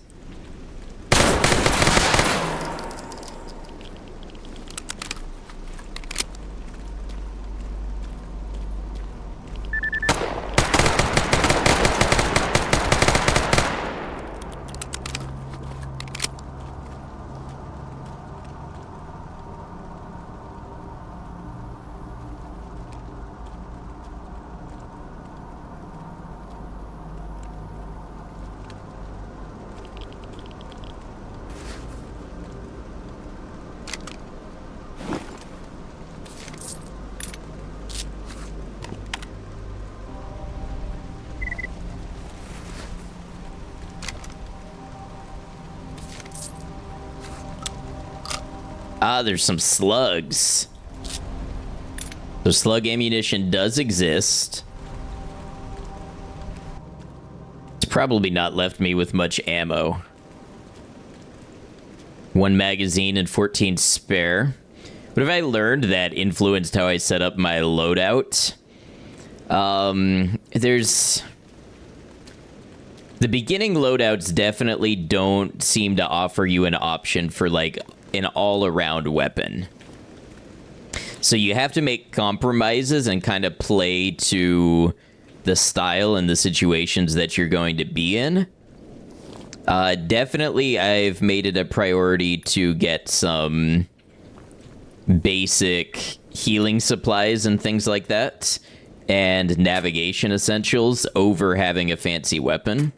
Ah, there's some slugs. So slug ammunition does exist. It's probably not left me with much ammo. 1 magazine and 14 spare. What have I learned that influenced how I set up my loadout? There's... The beginning loadouts definitely don't seem to offer you an option for, like, an all-around weapon. So you have to make compromises and kind of play to the style and the situations that you're going to be in. Definitely, I've made it a priority to get some basic healing supplies and things like that, and navigation essentials over having a fancy weapon.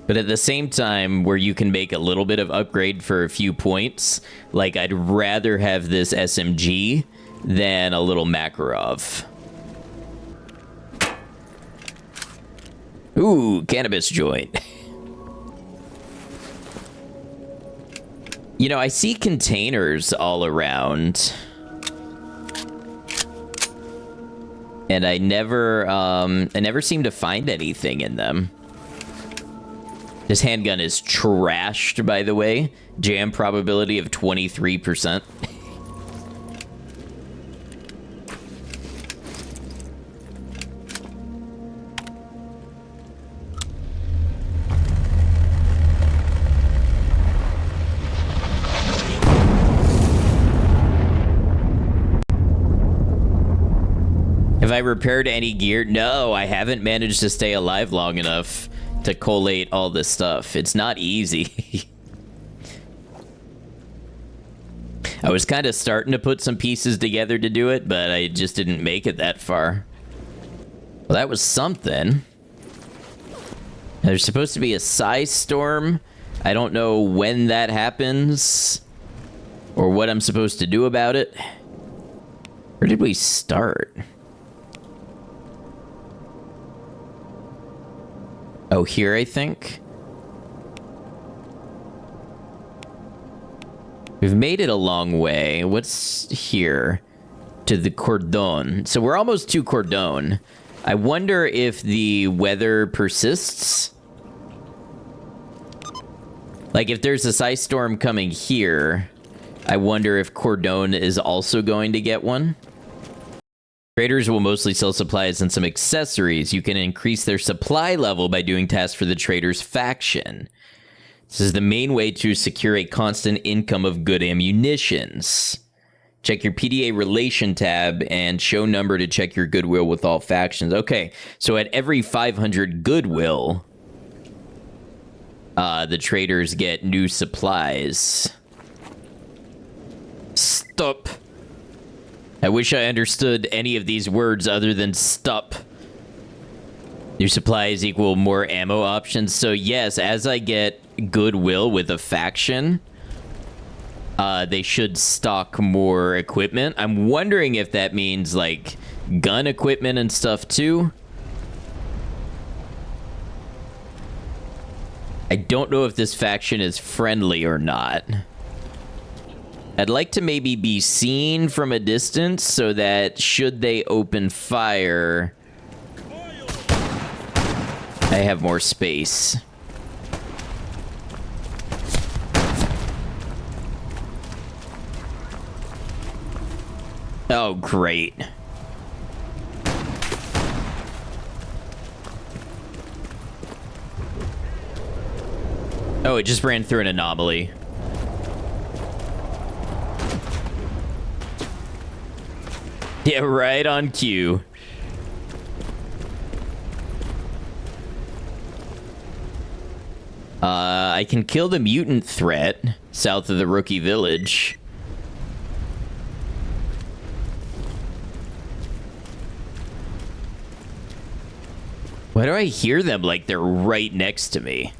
But at the same time, where you can make a little bit of upgrade for a few points, like I'd rather have this SMG than a little Makarov. Ooh, cannabis joint. You know, I see containers all around. And I never seem to find anything in them. This handgun is trashed, by the way. Jam probability of 23%. Have I repaired any gear? No, I haven't managed to stay alive long enough to collate all this stuff. It's not easy. I was kind of starting to put some pieces together to do it, but I just didn't make it that far. Well, that was something. There's supposed to be a size storm. I don't know when that happens or what I'm supposed to do about it. Where did we start? Oh, here, I think. We've made it a long way. What's here? To the Cordon. So we're almost to Cordon. I wonder if the weather persists. Like, if there's a ice storm coming here, I wonder if Cordon is also going to get one. Traders will mostly sell supplies and some accessories. You can increase their supply level by doing tasks for the trader's faction. This is the main way to secure a constant income of good ammunitions. Check your PDA relation tab and show number to check your goodwill with all factions. Okay, so at every 500 goodwill, the traders get new supplies. Stop. I wish I understood any of these words other than stop. New supplies equal more ammo options. So yes, as I get goodwill with a faction, they should stock more equipment. I'm wondering if that means like gun equipment and stuff too. I don't know if this faction is friendly or not. I'd like to maybe be seen from a distance so that should they open fire, I have more space. Oh, great. Oh, it just ran through an anomaly. Yeah, right on cue. I can kill the mutant threat south of the rookie village. Why do I hear them like they're right next to me?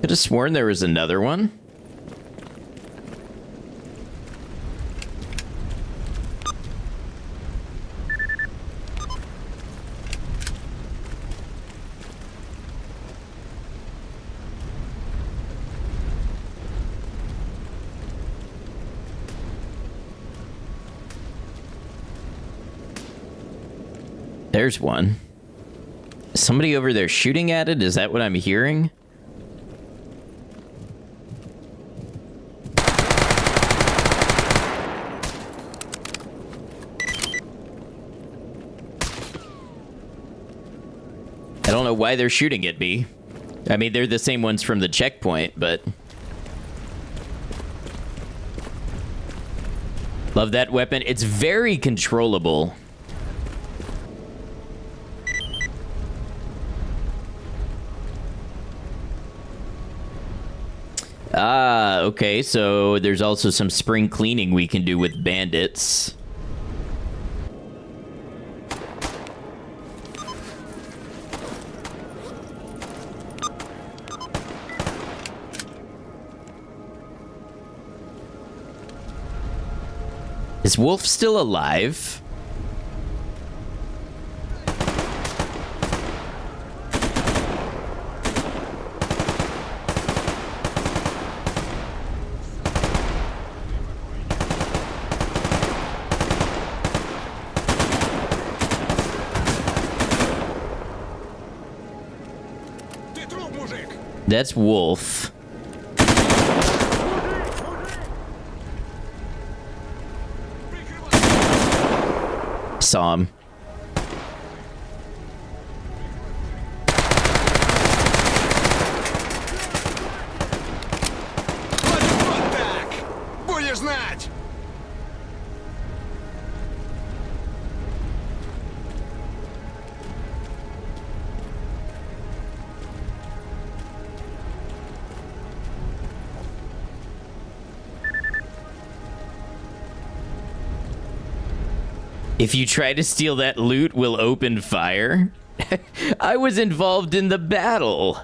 Could have sworn there was another one. There's one. Is somebody over there shooting at it? Is that what I'm hearing? I don't know why they're shooting at me. I mean, they're the same ones from the checkpoint, but... Love that weapon. It's very controllable. Ah, okay, so there's also some spring cleaning we can do with bandits. Is Wolf still alive? That's Wolf. Saw him. Будешь знать! If you try to steal that loot, we'll open fire. I was involved in the battle.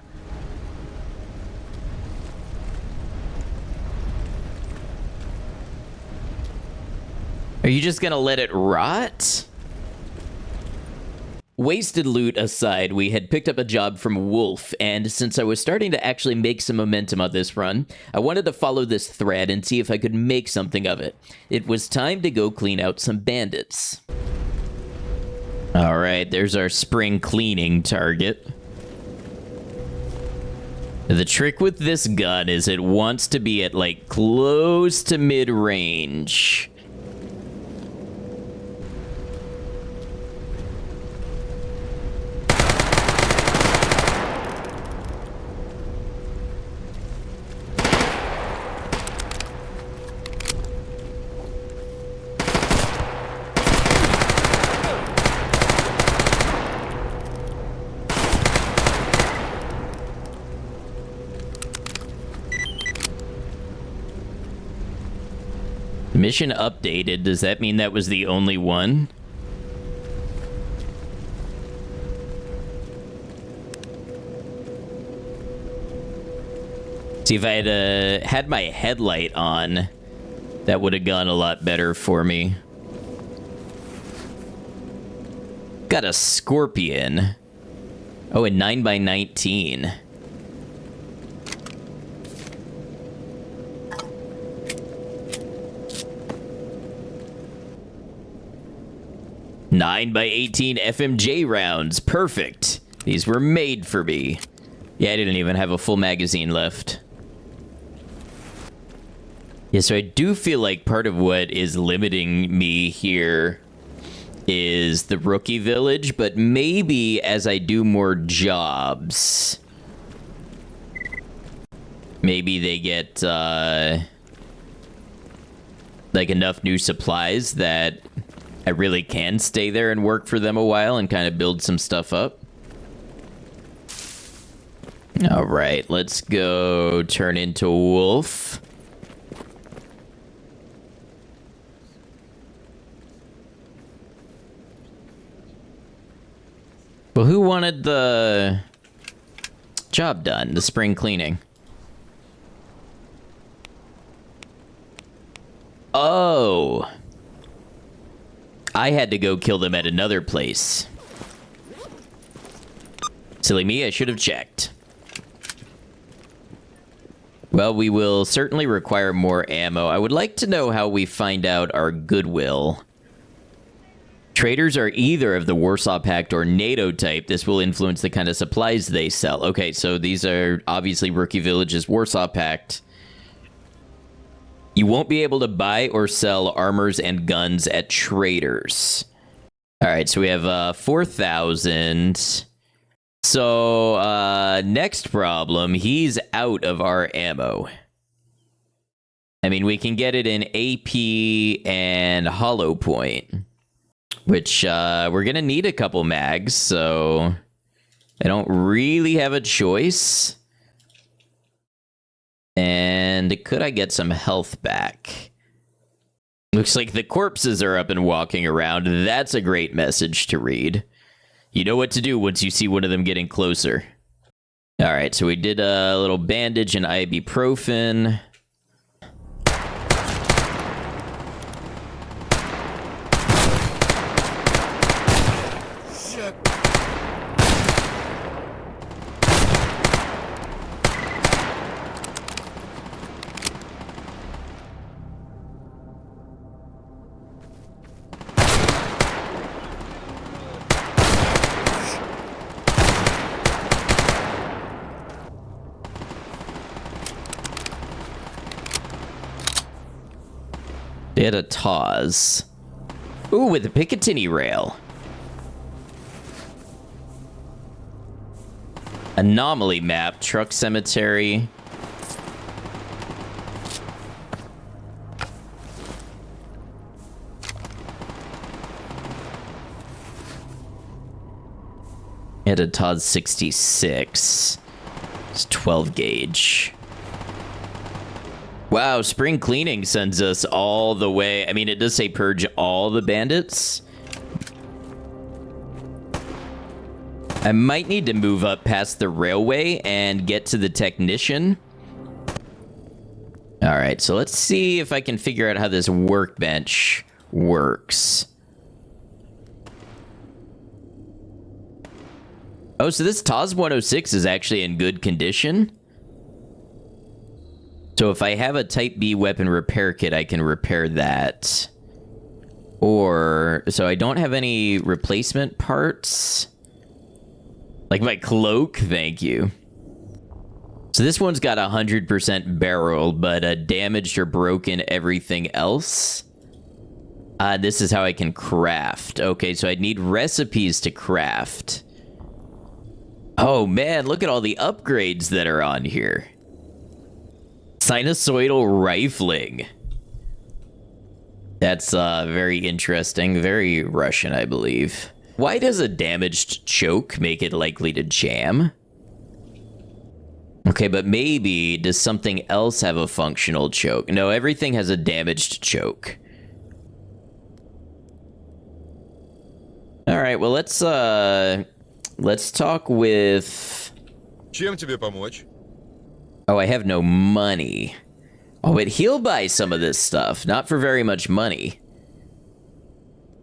Are you just gonna let it rot? Wasted loot aside, we had picked up a job from Wolf, and since I was starting to actually make some momentum on this run, I wanted to follow this thread and see if I could make something of it. It was time to go clean out some bandits. Alright, there's our spring cleaning target. The trick with this gun is it wants to be at, like, close to mid-range. Mission updated. Does that mean that was the only one? See, if I had had my headlight on, that would have gone a lot better for me. Got a scorpion. Oh, a 9x19. Nine by 18 FMJ rounds. Perfect. These were made for me. Yeah, I didn't even have a full magazine left. Yeah, so I do feel like part of what is limiting me here is the rookie village, but maybe as I do more jobs, maybe they get, like, enough new supplies that I really can stay there and work for them a while and kind of build some stuff up. All right, let's go turn into a wolf. Well, who wanted the job done, the spring cleaning? Oh. I had to go kill them at another place. Silly me, I should have checked. Well, we will certainly require more ammo. I would like to know how we find out our goodwill. Traders are either of the Warsaw Pact or NATO type. This will influence the kind of supplies they sell. Okay, so these are obviously Rookie Village's Warsaw Pact. You won't be able to buy or sell armors and guns at traders. All right, so we have 4,000. So next problem, he's out of our ammo. I mean, we can get it in AP and hollow point, which we're going to need a couple mags, so I don't really have a choice. And could I get some health back? Looks like the corpses are up and walking around. That's a great message to read. You know what to do once you see one of them getting closer. All right, so we did a little bandage and ibuprofen. They had a Taz. Ooh, with a Picatinny rail. Anomaly map, truck cemetery. They had a Taz 66. It's 12 gauge. Wow, spring cleaning sends us all the way. I mean, it does say purge all the bandits. I might need to move up past the railway and get to the technician. All right, so let's see if I can figure out how this workbench works. Oh, so this TOS 106 is actually in good condition? So if I have a Type B weapon repair kit, I can repair that. Or, so I don't have any replacement parts. Like my cloak, thank you. So this one's got 100% barrel, but damaged or broken everything else. This is how I can craft. Okay, so I'd need recipes to craft. Oh man, look at all the upgrades that are on here. Sinusoidal rifling. That's very interesting. Very Russian, I believe. Why does a damaged choke make it likely to jam? Okay, but maybe does something else have a functional choke? No, everything has a damaged choke. All right, well, let's talk with... Чем тебе помочь? Oh, I have no money. Oh, but he'll buy some of this stuff. Not for very much money.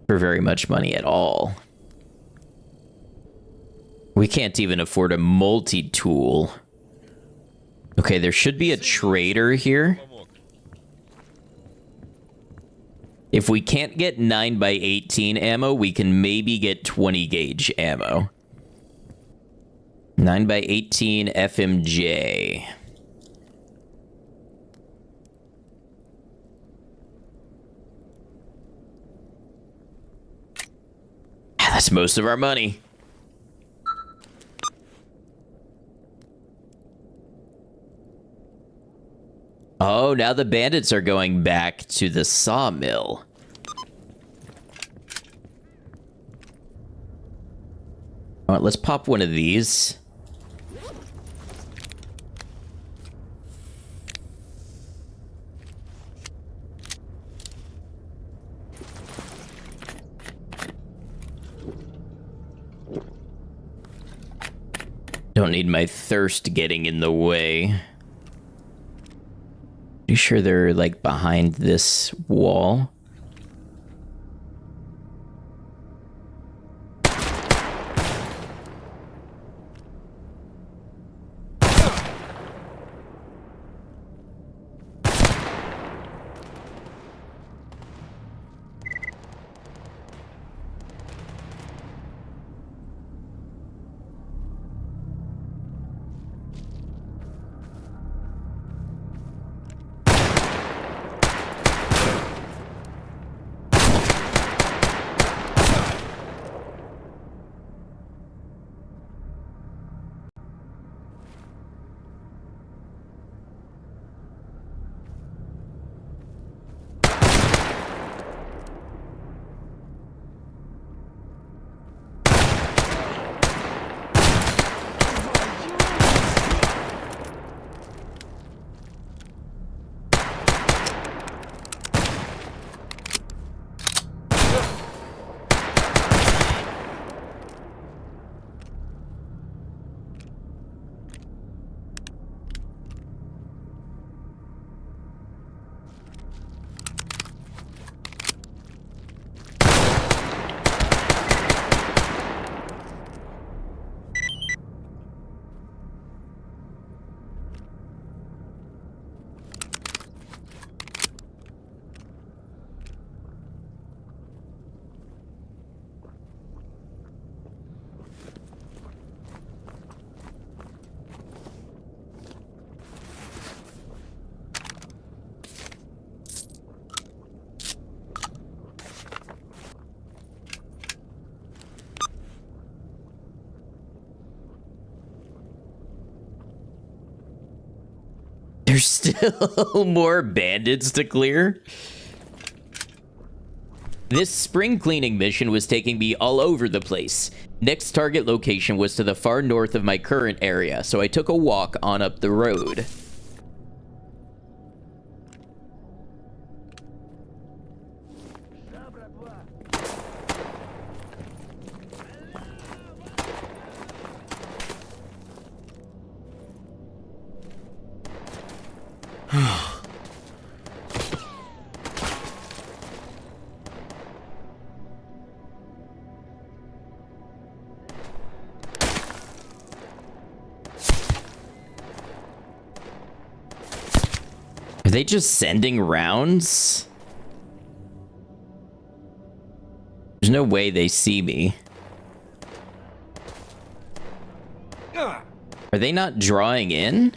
For very much money at all. We can't even afford a multi-tool. Okay, there should be a trader here. If we can't get 9x18 ammo, we can maybe get 20 gauge ammo. 9x18 FMJ. That's most of our money. Oh, now the bandits are going back to the sawmill. All right, let's pop one of these. Don't need my thirst getting in the way. Pretty sure they're like behind this wall. There's still more bandits to clear. This spring cleaning mission was taking me all over the place. Next target location was to the far north of my current area, so I took a walk on up the road. Are they just sending rounds? There's no way they see me. Are they not drawing in?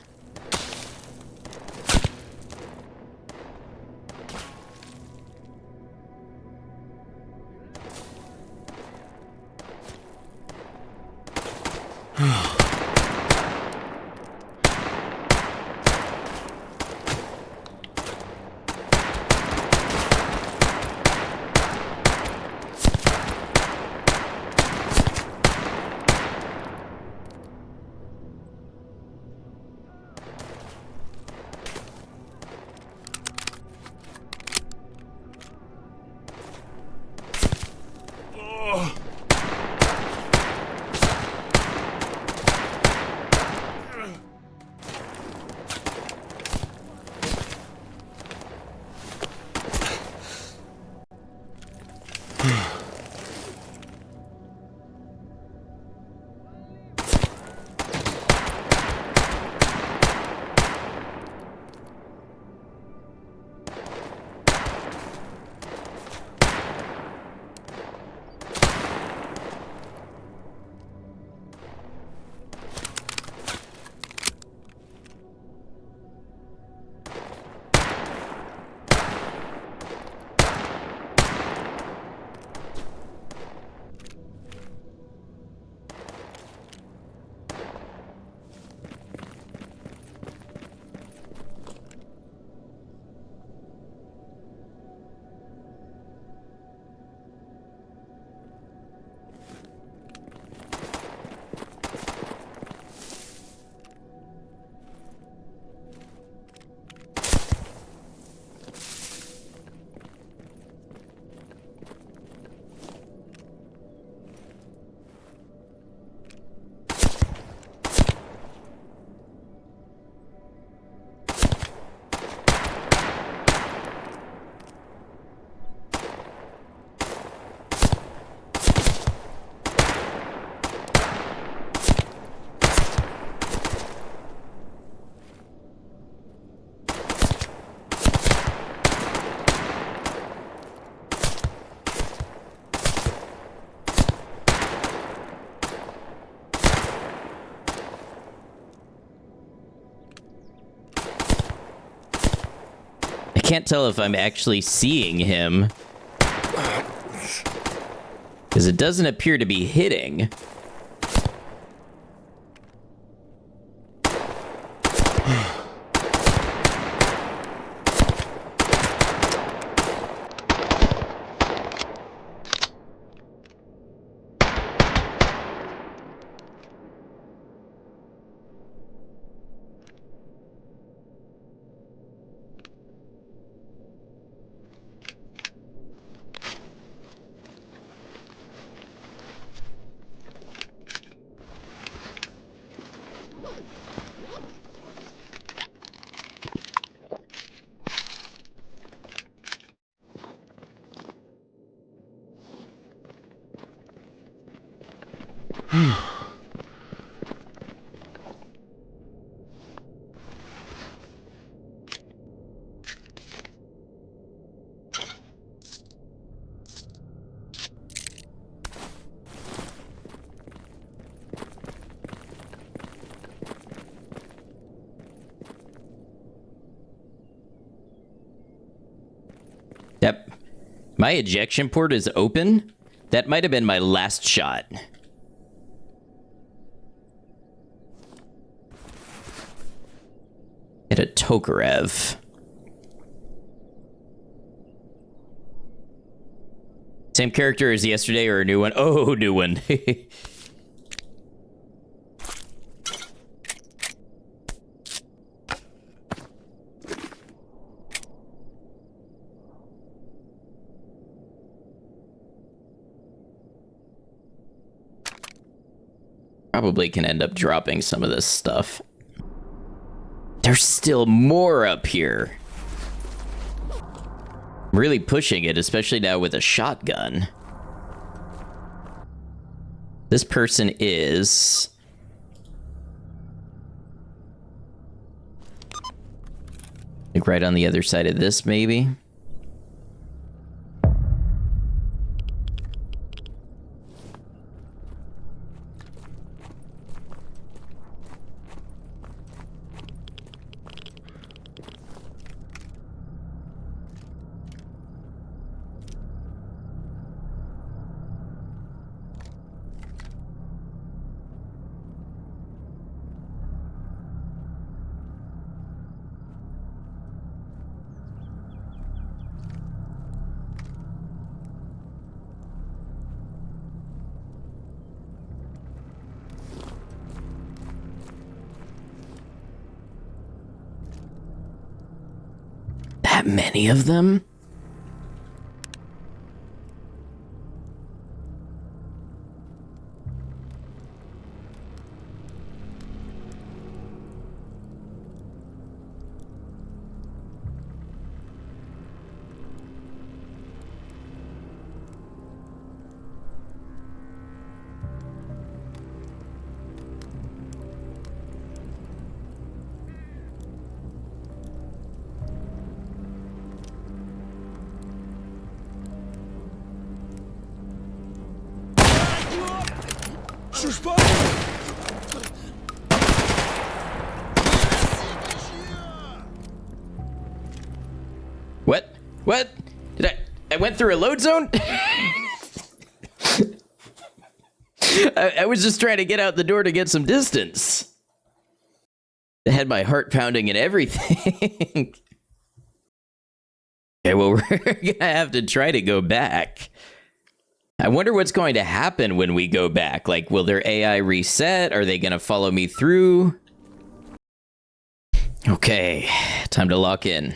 Can't tell if I'm actually seeing him, because it doesn't appear to be hitting. Yep. My ejection port is open. That might have been my last shot. Get a Tokarev. Same character as yesterday or a new one? Oh, new one. Probably can end up dropping some of this stuff. There's still more up here. I'm really pushing it, especially now with a shotgun. This person is... Like right on the other side of this, maybe? That many of them? What? What? Did I went through a load zone? I was just trying to get out the door to get some distance. I had my heart pounding and everything. Okay, well, we're gonna have to try to go back. I wonder what's going to happen when we go back. Like, will their AI reset? Are they gonna follow me through? Okay, time to lock in.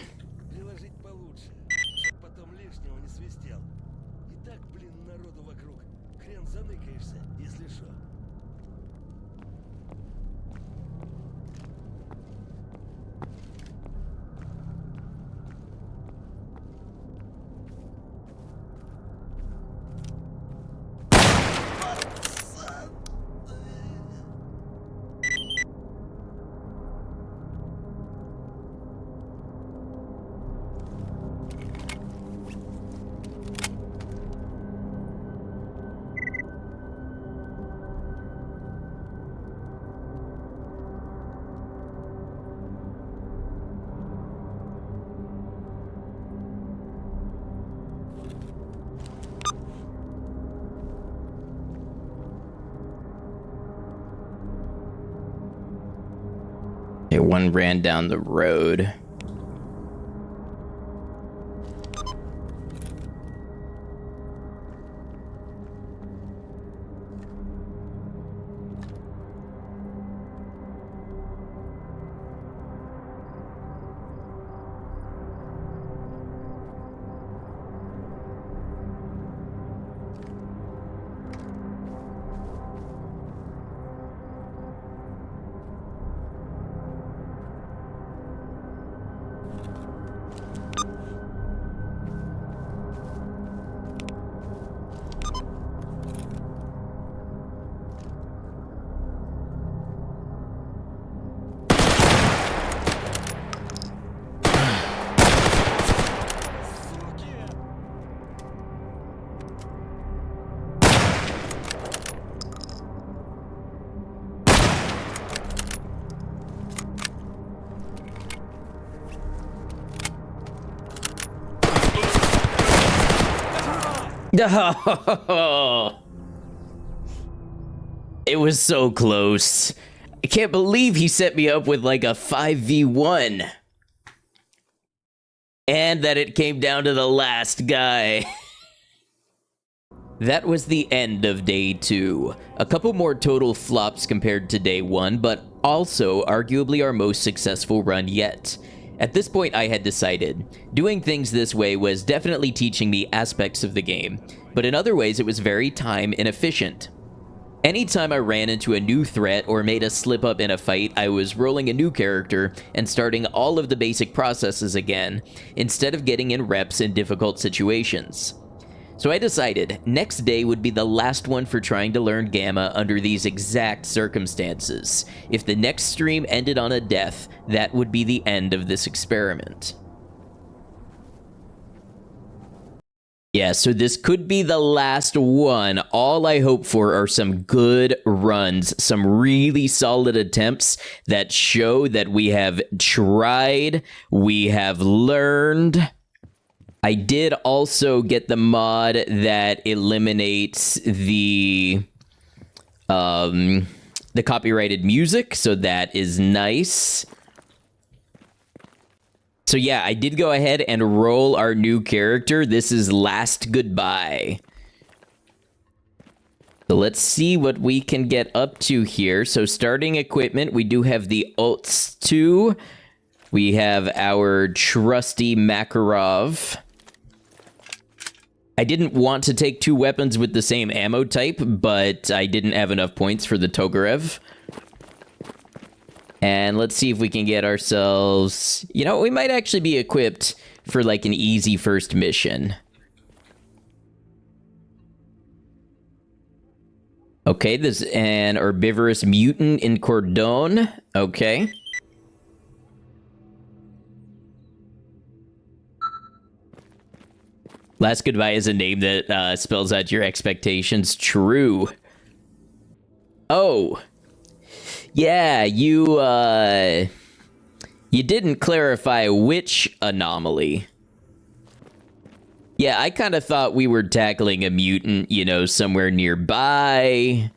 Приложить получше, чтоб потом лишнего не свистел. И так, блин, народу вокруг. Хрен заныкаешься, если шо. Okay, one ran down the road. Oh, it was so close. I can't believe he set me up with like a 5v1. And that it came down to the last guy. That was the end of day 2. A couple more total flops compared to day 1, but also arguably our most successful run yet. At this point, I had decided, doing things this way was definitely teaching me aspects of the game, but in other ways it was very time inefficient. Anytime I ran into a new threat or made a slip up in a fight, I was rolling a new character and starting all of the basic processes again, instead of getting in reps in difficult situations. So I decided next day would be the last one for trying to learn Gamma under these exact circumstances. If the next stream ended on a death, that would be the end of this experiment. Yeah, so this could be the last one. All I hope for are some good runs, some really solid attempts that show that we have tried, we have learned. I did also get the mod that eliminates the copyrighted music, so that is nice. So yeah, I did go ahead and roll our new character. This is Last Goodbye. So let's see what we can get up to here. So starting equipment, we do have the Ults 2. We have our trusty Makarov. I didn't want to take two weapons with the same ammo type, but I didn't have enough points for the Tokarev. And let's see if we can get ourselves... You know, we might actually be equipped for, like, an easy first mission. Okay, this is an herbivorous mutant in Cordon. Okay. Last Goodbye is a name that spells out your expectations. True. Oh. Yeah, you didn't clarify which anomaly. Yeah, I kind of thought we were tackling a mutant, you know, somewhere nearby.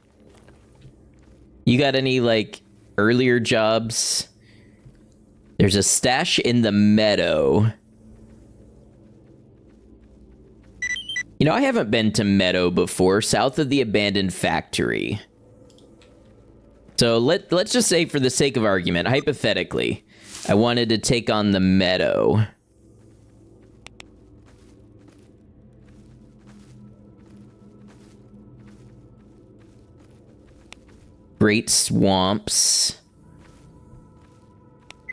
You got any, like, earlier jobs? There's a stash in the Meadow. You know, I haven't been to Meadow before, south of the abandoned factory. So let's just say, for the sake of argument, hypothetically, I wanted to take on the Meadow. Great Swamps.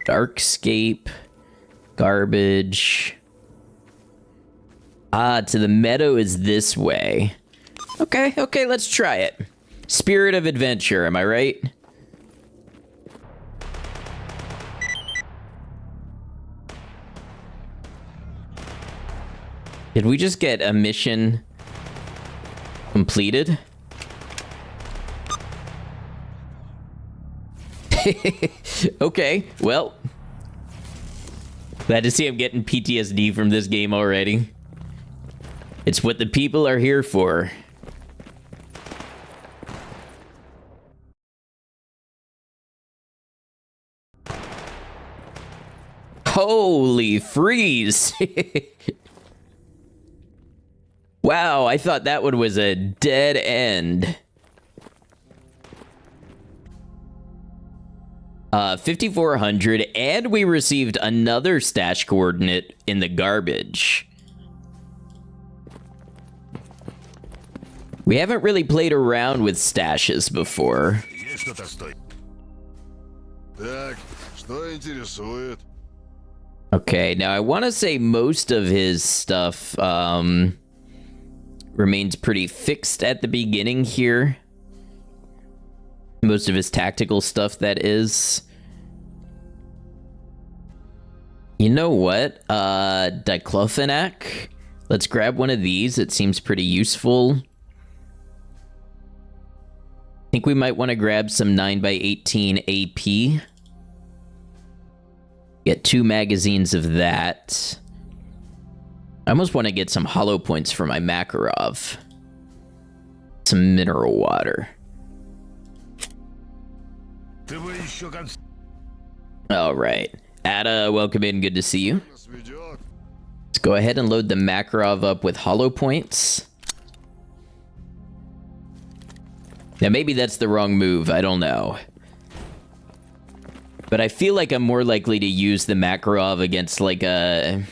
Darkscape. Garbage. Ah, to the Meadow is this way. Okay, let's try it. Spirit of adventure, am I right? Did we just get a mission completed? Okay, well. Glad to see I'm getting PTSD from this game already. It's what the people are here for. Holy freeze! Wow, I thought that one was a dead end. 5,400, and we received another stash coordinate in the garbage. We haven't really played around with stashes before. Okay, now I want to say most of his stuff remains pretty fixed at the beginning here. Most of his tactical stuff, that is. You know what? Diclofenac. Let's grab one of these. It seems pretty useful. I think we might want to grab some 9x18 AP. Get 2 magazines of that. I almost want to get some hollow points for my Makarov. Some mineral water. Alright. Ada, welcome in. Good to see you. Let's go ahead and load the Makarov up with hollow points. Now, maybe that's the wrong move. I don't know. But I feel like I'm more likely to use the Makarov against, like, a...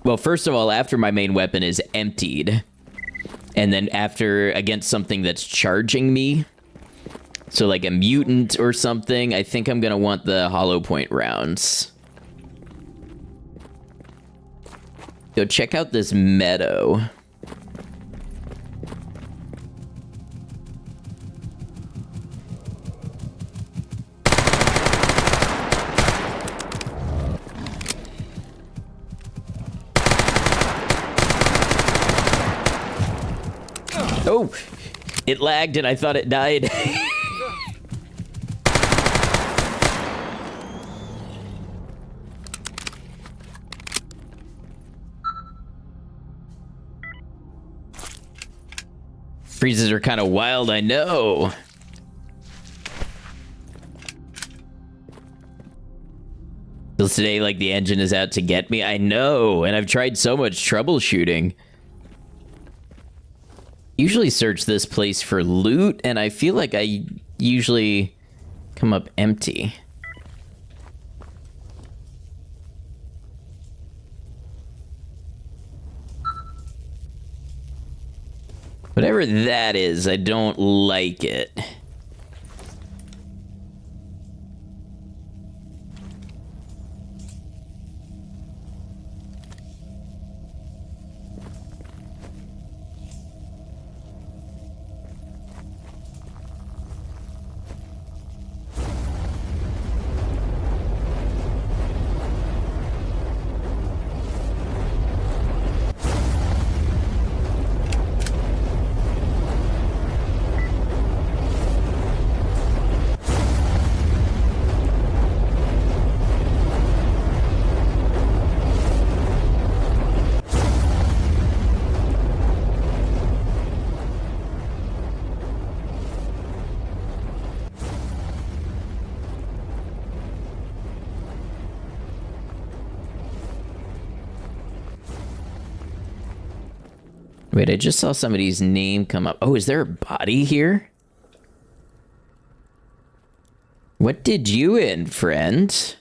Well, first of all, after my main weapon is emptied. And then after, against something that's charging me. So, like, a mutant or something. I think I'm gonna want the hollow point rounds. Go check out this meadow. Oh, it lagged and I thought it died. Freezes are kind of wild, I know. Feels today like the engine is out to get me. I know, and I've tried so much troubleshooting. Usually search this place for loot, and I feel like I usually come up empty. Whatever that is, I don't like it. Wait, I just saw somebody's name come up. Oh, is there a body here? What did you in, friend?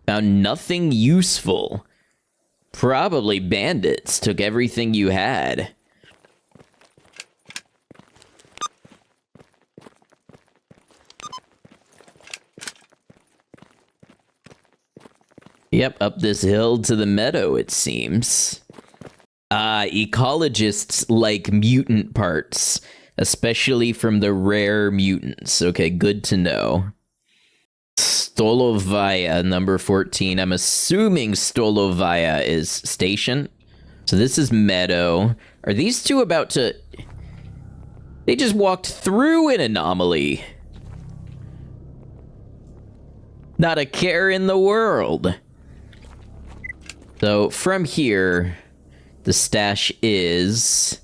Found nothing useful. Probably bandits took everything you had. Yep, up this hill to the meadow, it seems. Ecologists like mutant parts, especially from the rare mutants. Okay, good to know. Stolovaya, number 14. I'm assuming Stolovaya is station. So this is Meadow. Are these two about to... They just walked through an anomaly. Not a care in the world. So from here... The stash is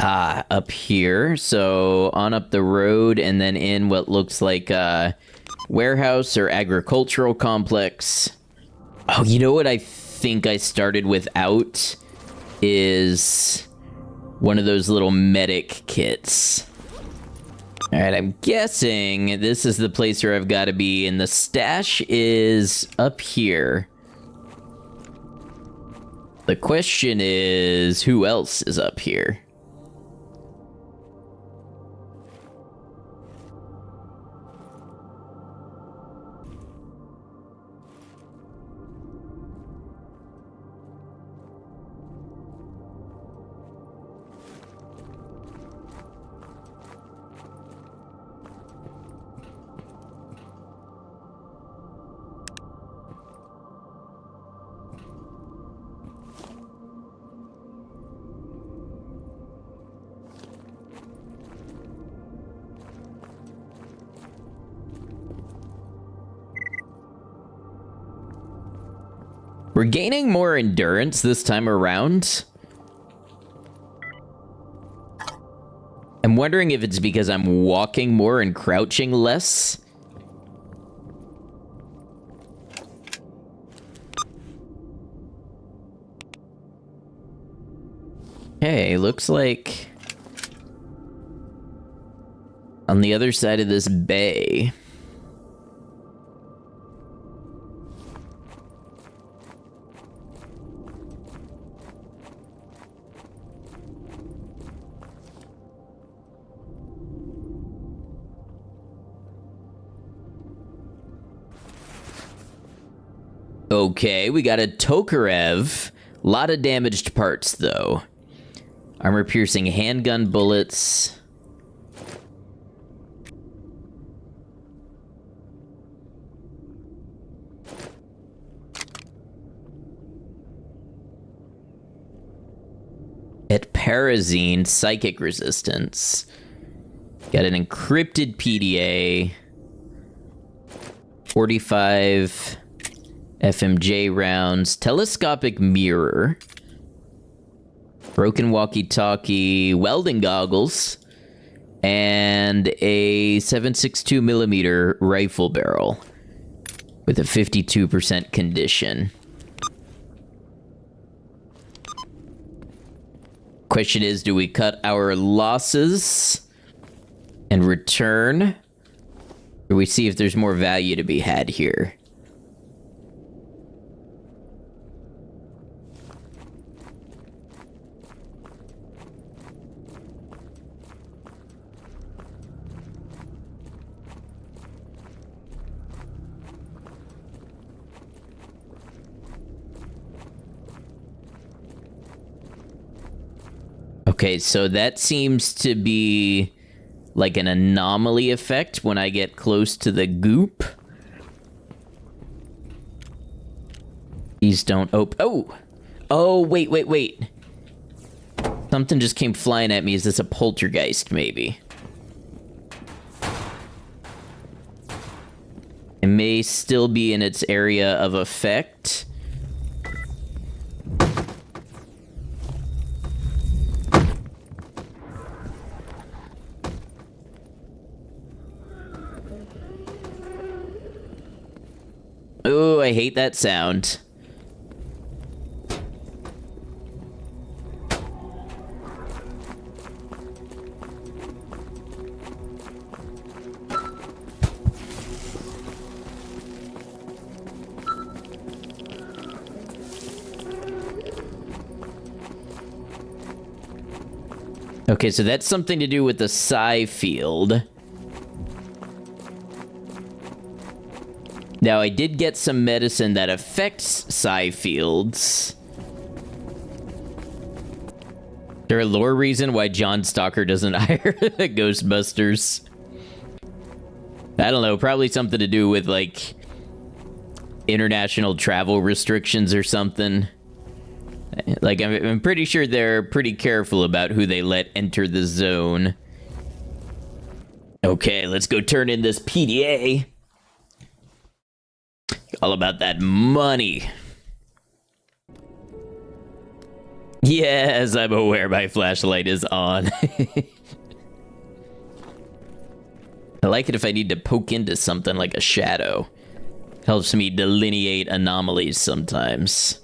up here, so on up the road and then in what looks like a warehouse or agricultural complex. Oh, you know what I think I started without is one of those little medic kits. All right, I'm guessing this is the place where I've got to be, and the stash is up here. The question is, who else is up here? We're gaining more endurance this time around. I'm wondering if it's because I'm walking more and crouching less. Okay, looks like on the other side of this bay. Okay, we got a Tokarev. Lot of damaged parts, though. Armor-piercing handgun bullets. At Parazine, psychic resistance. Got an encrypted PDA. 45 FMJ rounds. Telescopic mirror. Broken walkie-talkie. Welding goggles. And a 7.62 millimeter rifle barrel. With a 52% condition. Question is, do we cut our losses and return? Or we see if there's more value to be had here? Okay, so that seems to be like an anomaly effect when I get close to the goop. These don't open. Oh, wait. Something just came flying at me. Is this a poltergeist, maybe? It may still be in its area of effect. Oh, I hate that sound. Okay, so that's something to do with the psi field. Now, I did get some medicine that affects psi fields. Is there a lore reason why John Stalker doesn't hire the Ghostbusters? I don't know, probably something to do with, like, international travel restrictions or something. Like, I'm pretty sure they're pretty careful about who they let enter the zone. Okay, let's go turn in this PDA. All about that money. Yes, I'm aware my flashlight is on. I like it if I need to poke into something like a shadow. Helps me delineate anomalies sometimes.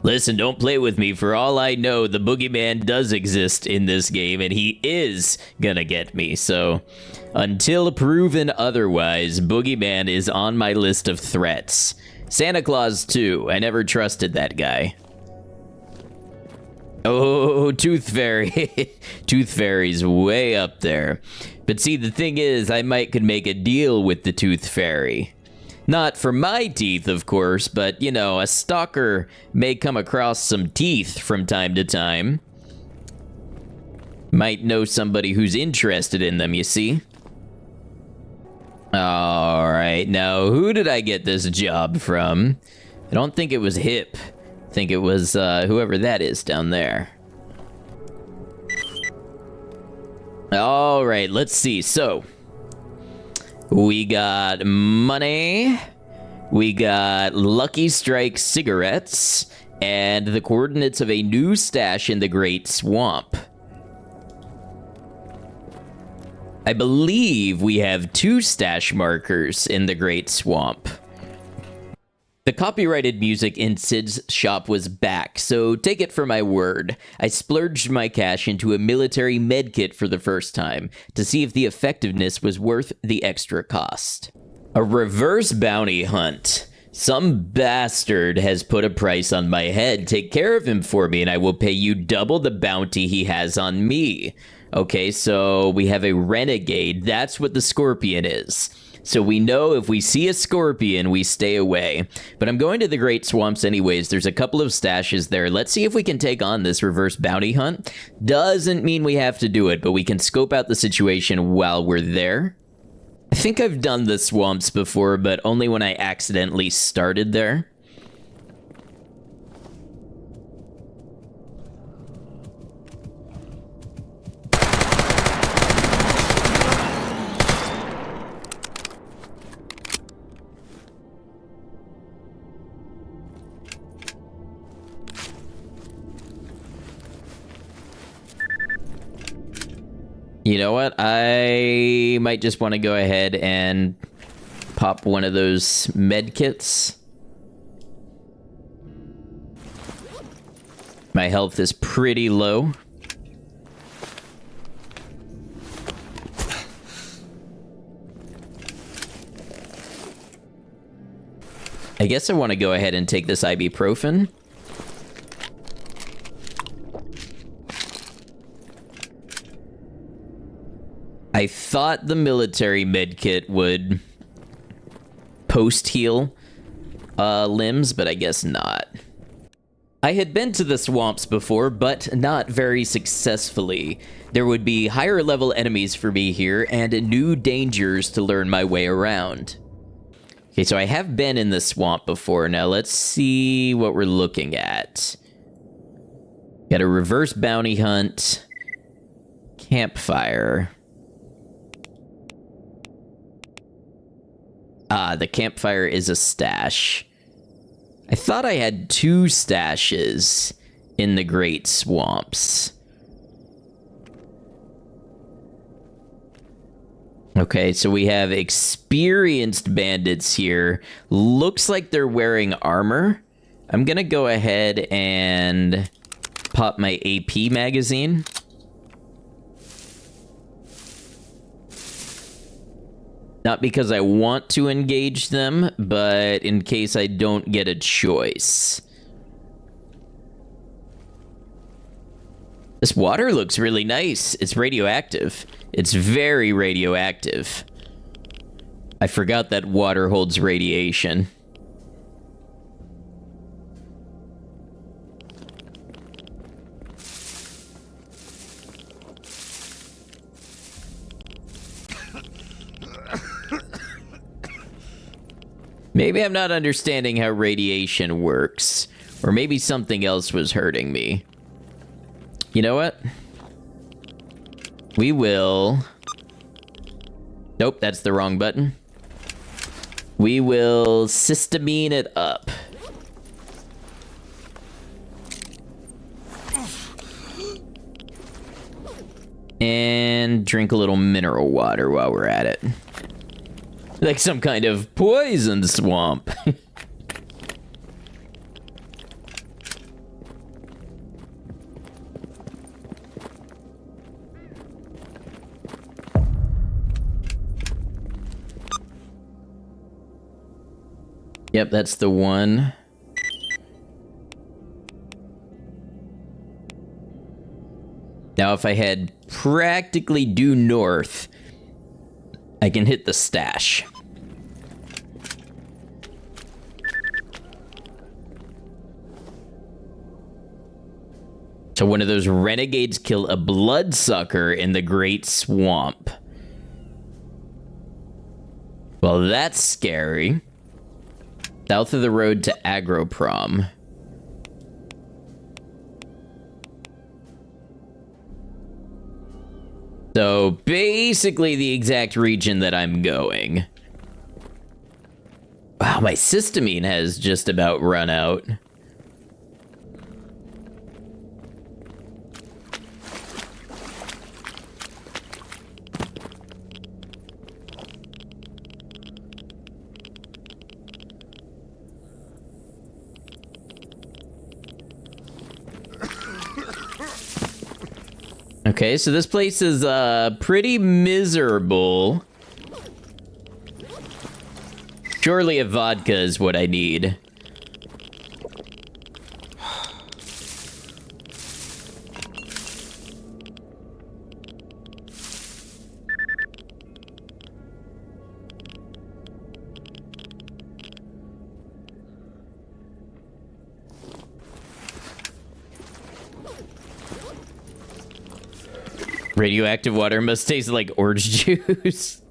Listen, don't play with me. For all I know, the boogeyman does exist in this game, and he is gonna get me, so... Until proven otherwise, Boogeyman is on my list of threats. Santa Claus, too. I never trusted that guy. Oh, Tooth Fairy. Tooth Fairy's way up there. But see, the thing is, I could make a deal with the Tooth Fairy. Not for my teeth, of course, but, you know, a stalker may come across some teeth from time to time. Might know somebody who's interested in them, you see? Alright, now who did I get this job from? I don't think it was Hip. I think it was whoever that is down there. Alright, let's see. So, we got money, we got Lucky Strike cigarettes, and the coordinates of a new stash in the Great Swamp. I believe we have 2 stash markers in the Great Swamp. The copyrighted music in Sid's shop was back, so take it for my word. I splurged my cash into a military medkit for the first time to see if the effectiveness was worth the extra cost. A reverse bounty hunt. Some bastard has put a price on my head. Take care of him for me and I will pay you double the bounty he has on me. Okay, so we have a renegade. That's what the scorpion is. So we know if we see a scorpion, we stay away. But I'm going to the Great Swamps anyways. There's a couple of stashes there. Let's see if we can take on this reverse bounty hunt. Doesn't mean we have to do it, but we can scope out the situation while we're there. I think I've done the swamps before, but only when I accidentally started there. You know what? I might just want to go ahead and pop one of those med kits. My health is pretty low. I guess I want to go ahead and take this ibuprofen. I thought the military medkit would post-heal limbs, but I guess not. I had been to the swamps before, but not very successfully. There would be higher level enemies for me here, and new dangers to learn my way around. Okay, so I have been in the swamp before. Now let's see what we're looking at. Got a reverse bounty hunt. Campfire. Ah, the campfire is a stash. I thought I had 2 stashes in the Great Swamps. Okay, so we have experienced bandits here. Looks like they're wearing armor. I'm gonna go ahead and pop my AP magazine. Not because I want to engage them, but in case I don't get a choice. This water looks really nice. It's radioactive. It's very radioactive. I forgot that water holds radiation. Maybe I'm not understanding how radiation works. Or maybe something else was hurting me. You know what? We will... Nope, that's the wrong button. We will systemine it up. And drink a little mineral water while we're at it. Like some kind of poison swamp. Yep, that's the one. Now, if I head practically due north, I can hit the stash. So one of those renegades kill a bloodsucker in the Great Swamp. Well, that's scary. South of the road to Agroprom. So basically the exact region that I'm going. Wow, my histamine has just about run out. Okay, so this place is pretty miserable. Surely a vodka is what I need. Radioactive water must taste like orange juice.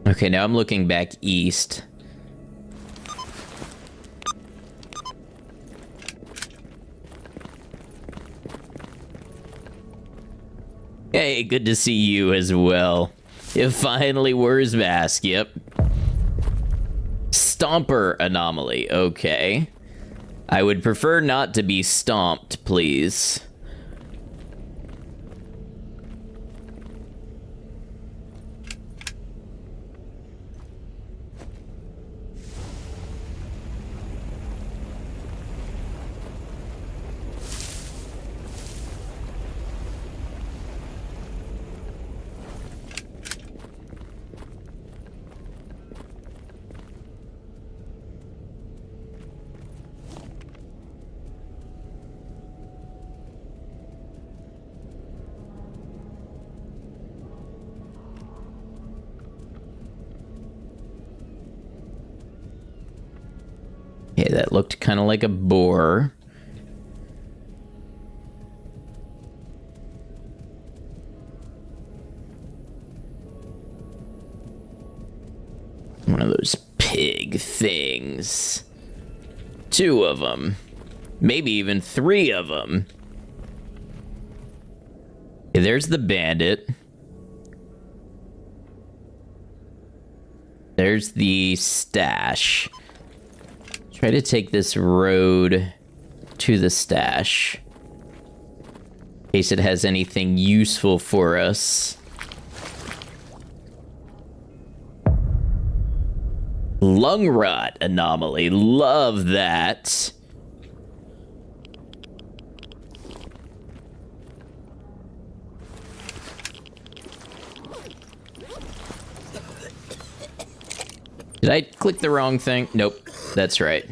Okay, now I'm looking back east. Hey, good to see you as well. It finally wore his mask, yep. Stomper anomaly, okay. I would prefer not to be stomped, please. Okay, that looked kind of like a boar. One of those pig things. 2 of them. Maybe even 3 of them. Okay, there's the bandit. There's the stash. Try to take this road to the stash. In case it has anything useful for us. Lung rot anomaly. Love that. Did I click the wrong thing? Nope. That's right.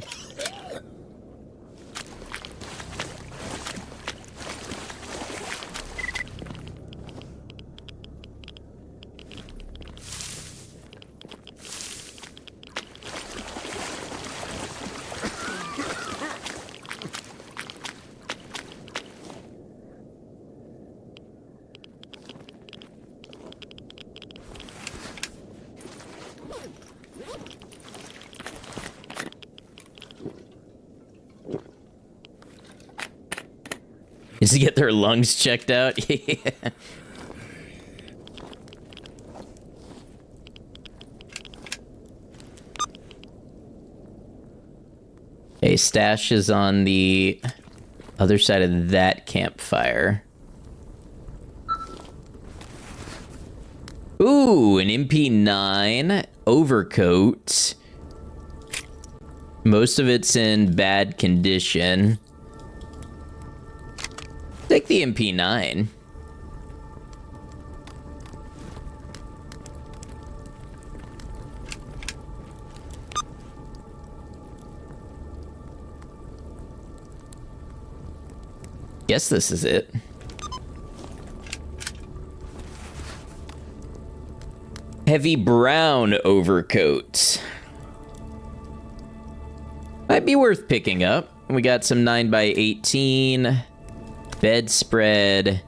Is to get their lungs checked out? Yeah. Okay, stash is on the other side of that campfire. Ooh, an MP9 overcoat. Most of it's in bad condition. Take the MP9. Guess this is it. Heavy brown overcoat. Might be worth picking up. We got some 9x18. Bedspread.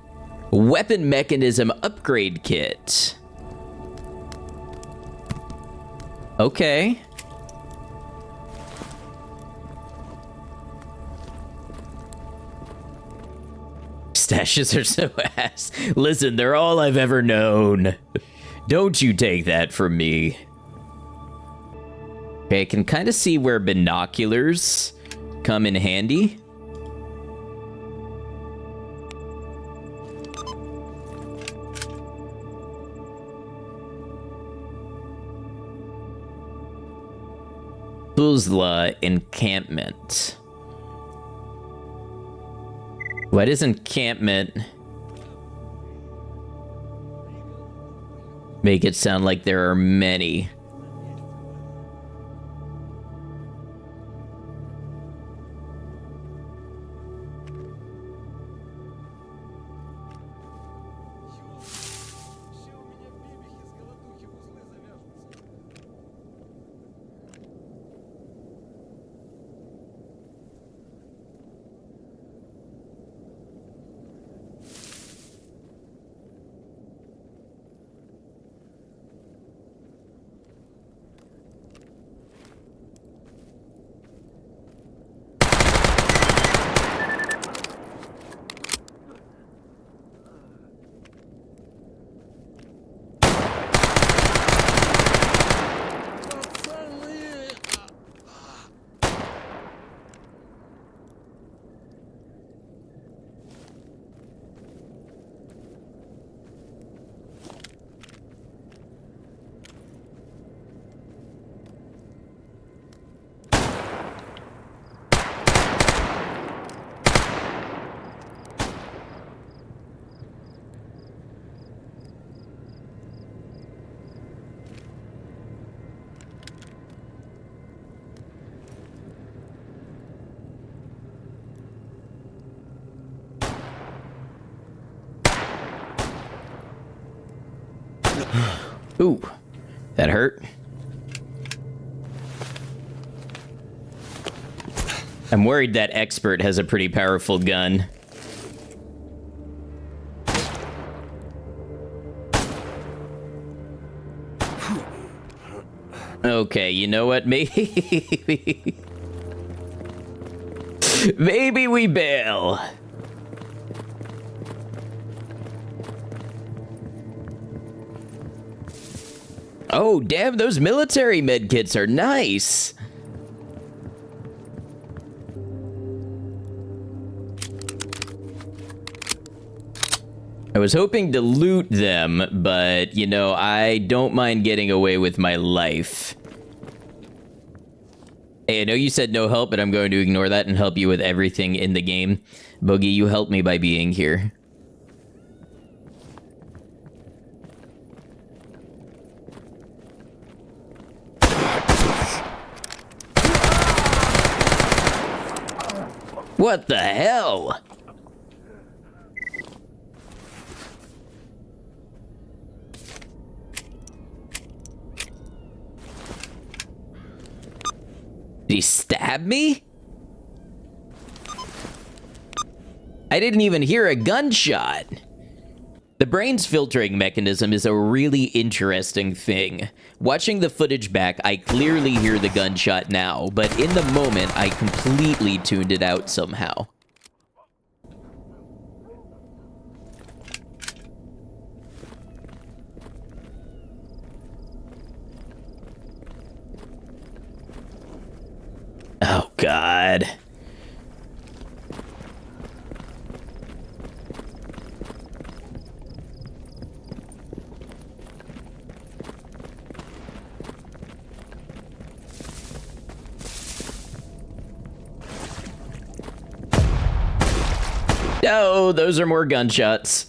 Weapon mechanism upgrade kit. Okay. Stashes are so ass. Listen, they're all I've ever known. Don't you take that from me. Okay, I can kind of see where binoculars come in handy. Tuzla encampment. Why does encampment make it sound like there are many? Ooh, that hurt. I'm worried that expert has a pretty powerful gun. Okay, you know what? Maybe... maybe we bail. Oh, damn, those military medkits are nice. I was hoping to loot them, but, you know, I don't mind getting away with my life. Hey, I know you said no help, but I'm going to ignore that and help you with everything in the game. Bogey, you helped me by being here. What the hell? Did he stab me? I didn't even hear a gunshot. The brain's filtering mechanism is a really interesting thing. Watching the footage back, I clearly hear the gunshot now, but in the moment, I completely tuned it out somehow. Oh, God. Oh, those are more gunshots.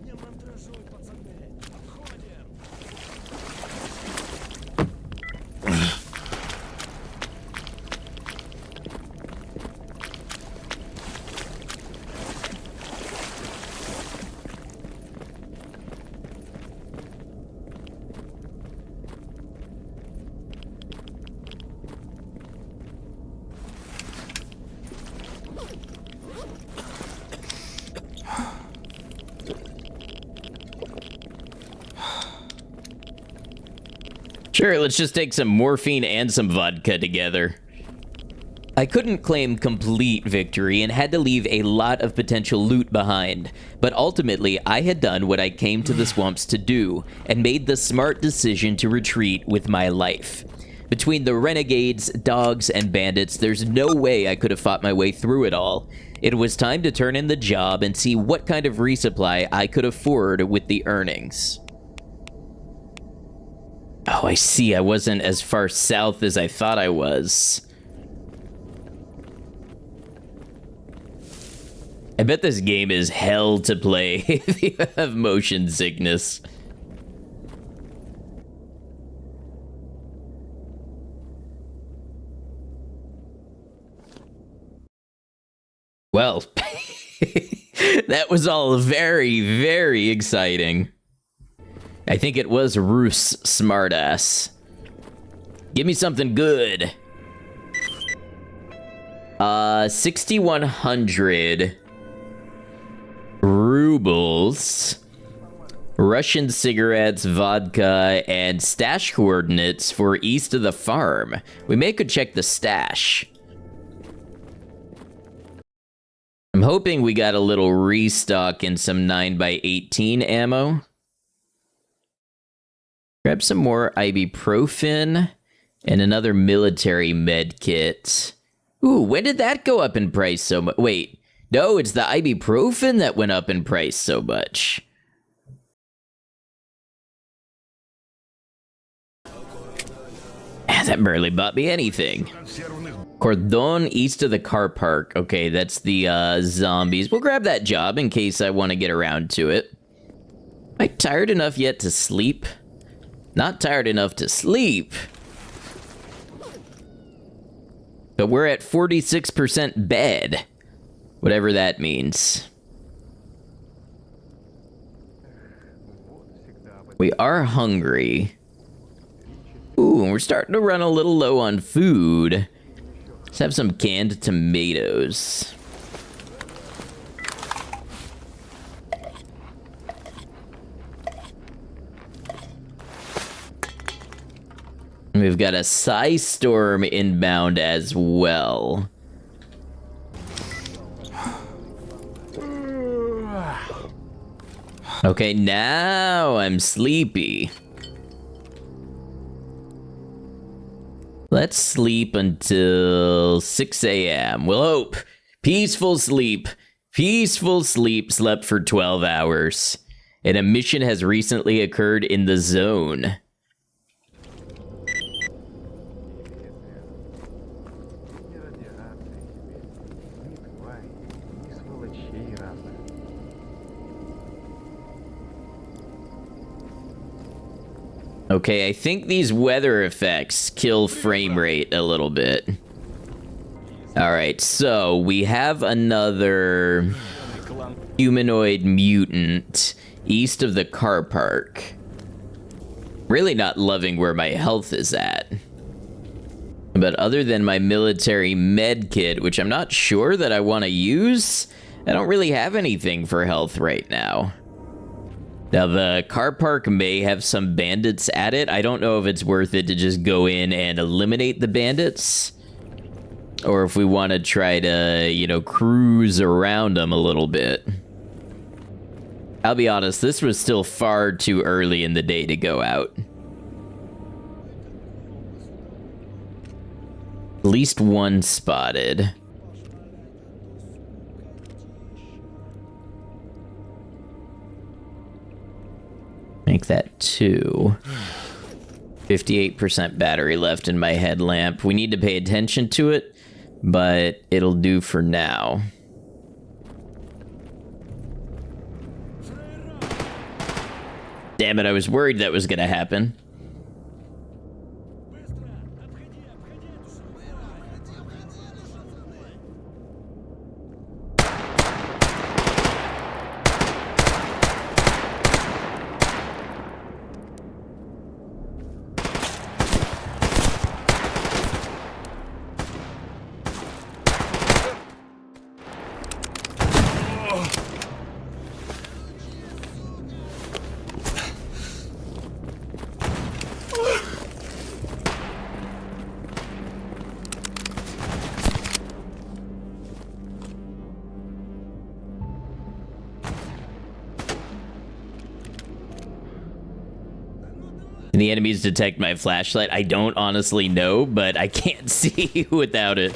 Не мандражуй, пацаны. Обходим. Sure, let's just take some morphine and some vodka together. I couldn't claim complete victory and had to leave a lot of potential loot behind, but ultimately I had done what I came to the swamps to do and made the smart decision to retreat with my life. Between the renegades, dogs, and bandits, there's no way I could have fought my way through it all. It was time to turn in the job and see what kind of resupply I could afford with the earnings. Oh, I see. I wasn't as far south as I thought I was. I bet this game is hell to play if you have motion sickness. Well, that was all very, very exciting. I think it was Roos smartass. Give me something good. 6,100 rubles. Russian cigarettes, vodka, and stash coordinates for east of the farm. We may could check the stash. I'm hoping we got a little restock in some 9x18 ammo. Grab some more ibuprofen and another military med kit. Ooh, when did that go up in price so much? Wait, no, it's the ibuprofen that went up in price so much. That barely bought me anything. Cordon east of the car park. Okay, that's the zombies. We'll grab that job in case I want to get around to it. Am I tired enough yet to sleep? Not tired enough to sleep. But we're at 46% bed. Whatever that means. We are hungry. Ooh, and we're starting to run a little low on food. Let's have some canned tomatoes. We've got a Psy Storm inbound as well. Okay, now I'm sleepy. Let's sleep until 6 a.m. We'll hope. Peaceful sleep. Peaceful sleep. Slept for 12 hours. And a mission has recently occurred in the zone. Okay, I think these weather effects kill frame rate a little bit. Alright, so we have another humanoid mutant east of the car park. Really not loving where my health is at. But other than my military med kit, which I'm not sure that I want to use, I don't really have anything for health right now. Now, the car park may have some bandits at it. I don't know if it's worth it to just go in and eliminate the bandits. Or if we want to try to, you know, cruise around them a little bit. I'll be honest, this was still far too early in the day to go out. At least one spotted. Make that 2. 58% battery left in my headlamp. We need to pay attention to it, but it'll do for now. Damn it, I was worried that was gonna happen. Can the enemies detect my flashlight? I don't honestly know, but I can't see without it.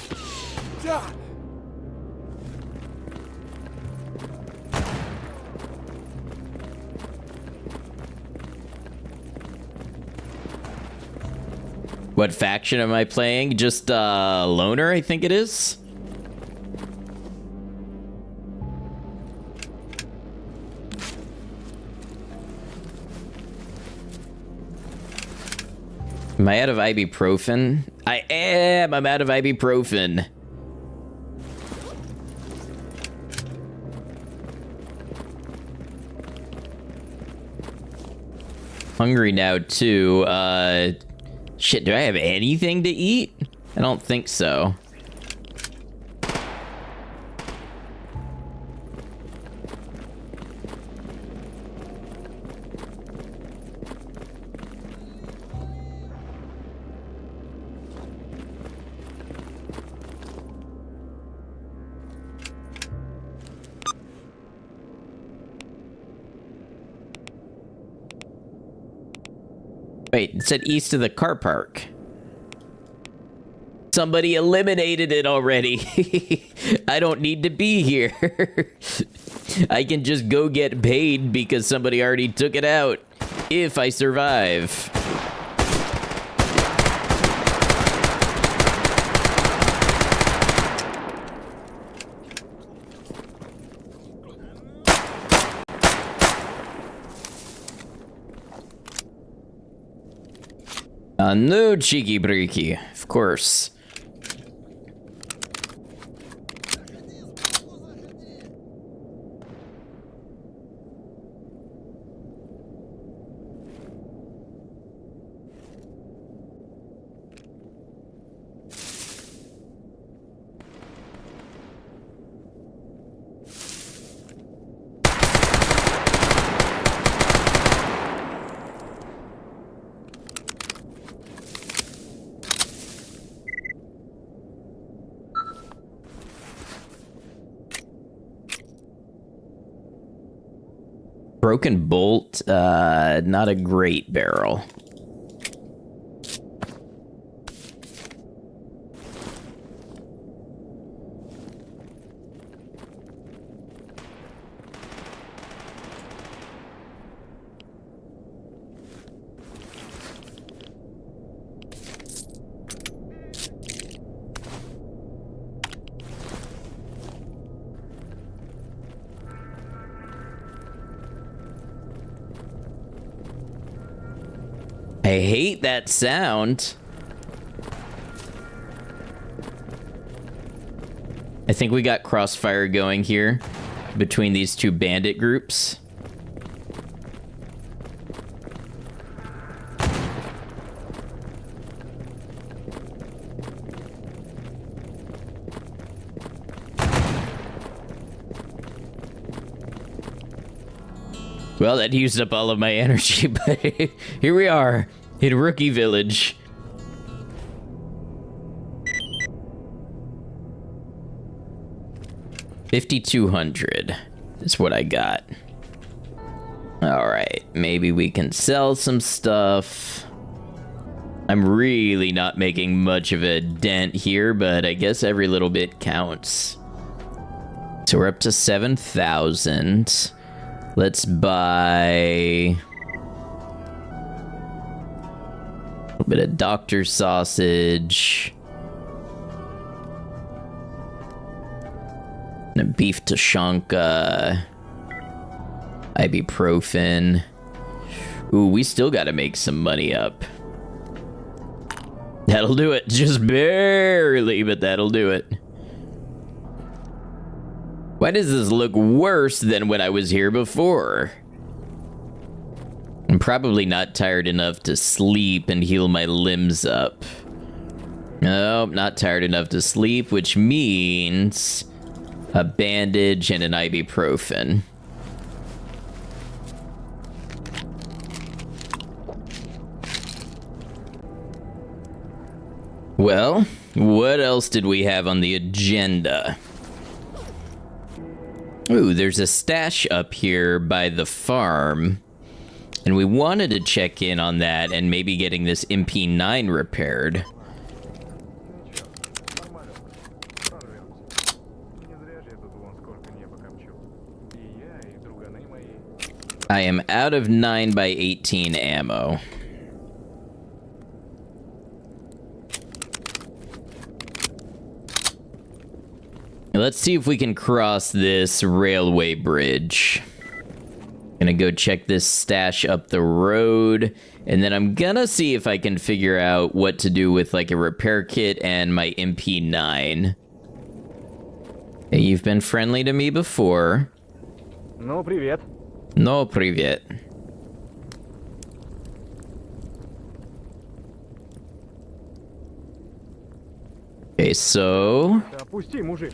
What faction am I playing? Just loner, I think it is. Am I out of ibuprofen? I am! I'm out of ibuprofen. Hungry now, too. Shit, do I have anything to eat? I don't think so. Wait, it said east of the car park. Somebody eliminated it already. I don't need to be here. I can just go get paid because somebody already took it out. If I survive. No cheeky breaky, of course. Broken bolt, not a great barrel. I hate that sound. I think we got crossfire going here between these two bandit groups. Well, that used up all of my energy, but here we are in Rookie Village. $5,200 is what I got. All right, maybe we can sell some stuff. I'm really not making much of a dent here, but I guess every little bit counts. So we're up to 7,000. Let's buy a little bit of doctor sausage. And a beef tashanka. Ibuprofen. Ooh, we still gotta make some money up. That'll do it. Just barely, but that'll do it. Why does this look worse than when I was here before? I'm probably not tired enough to sleep and heal my limbs up. Nope, not tired enough to sleep, which means a bandage and an ibuprofen. Well, what else did we have on the agenda? Ooh, there's a stash up here by the farm. And we wanted to check in on that and maybe getting this MP9 repaired. I am out of 9x18 ammo. Let's see if we can cross this railway bridge. Gonna go check this stash up the road, and then I'm gonna see if I can figure out what to do with like a repair kit and my MP9. Hey, you've been friendly to me before. Ну, привет. No, привет. Okay, so... Опусти, мужик.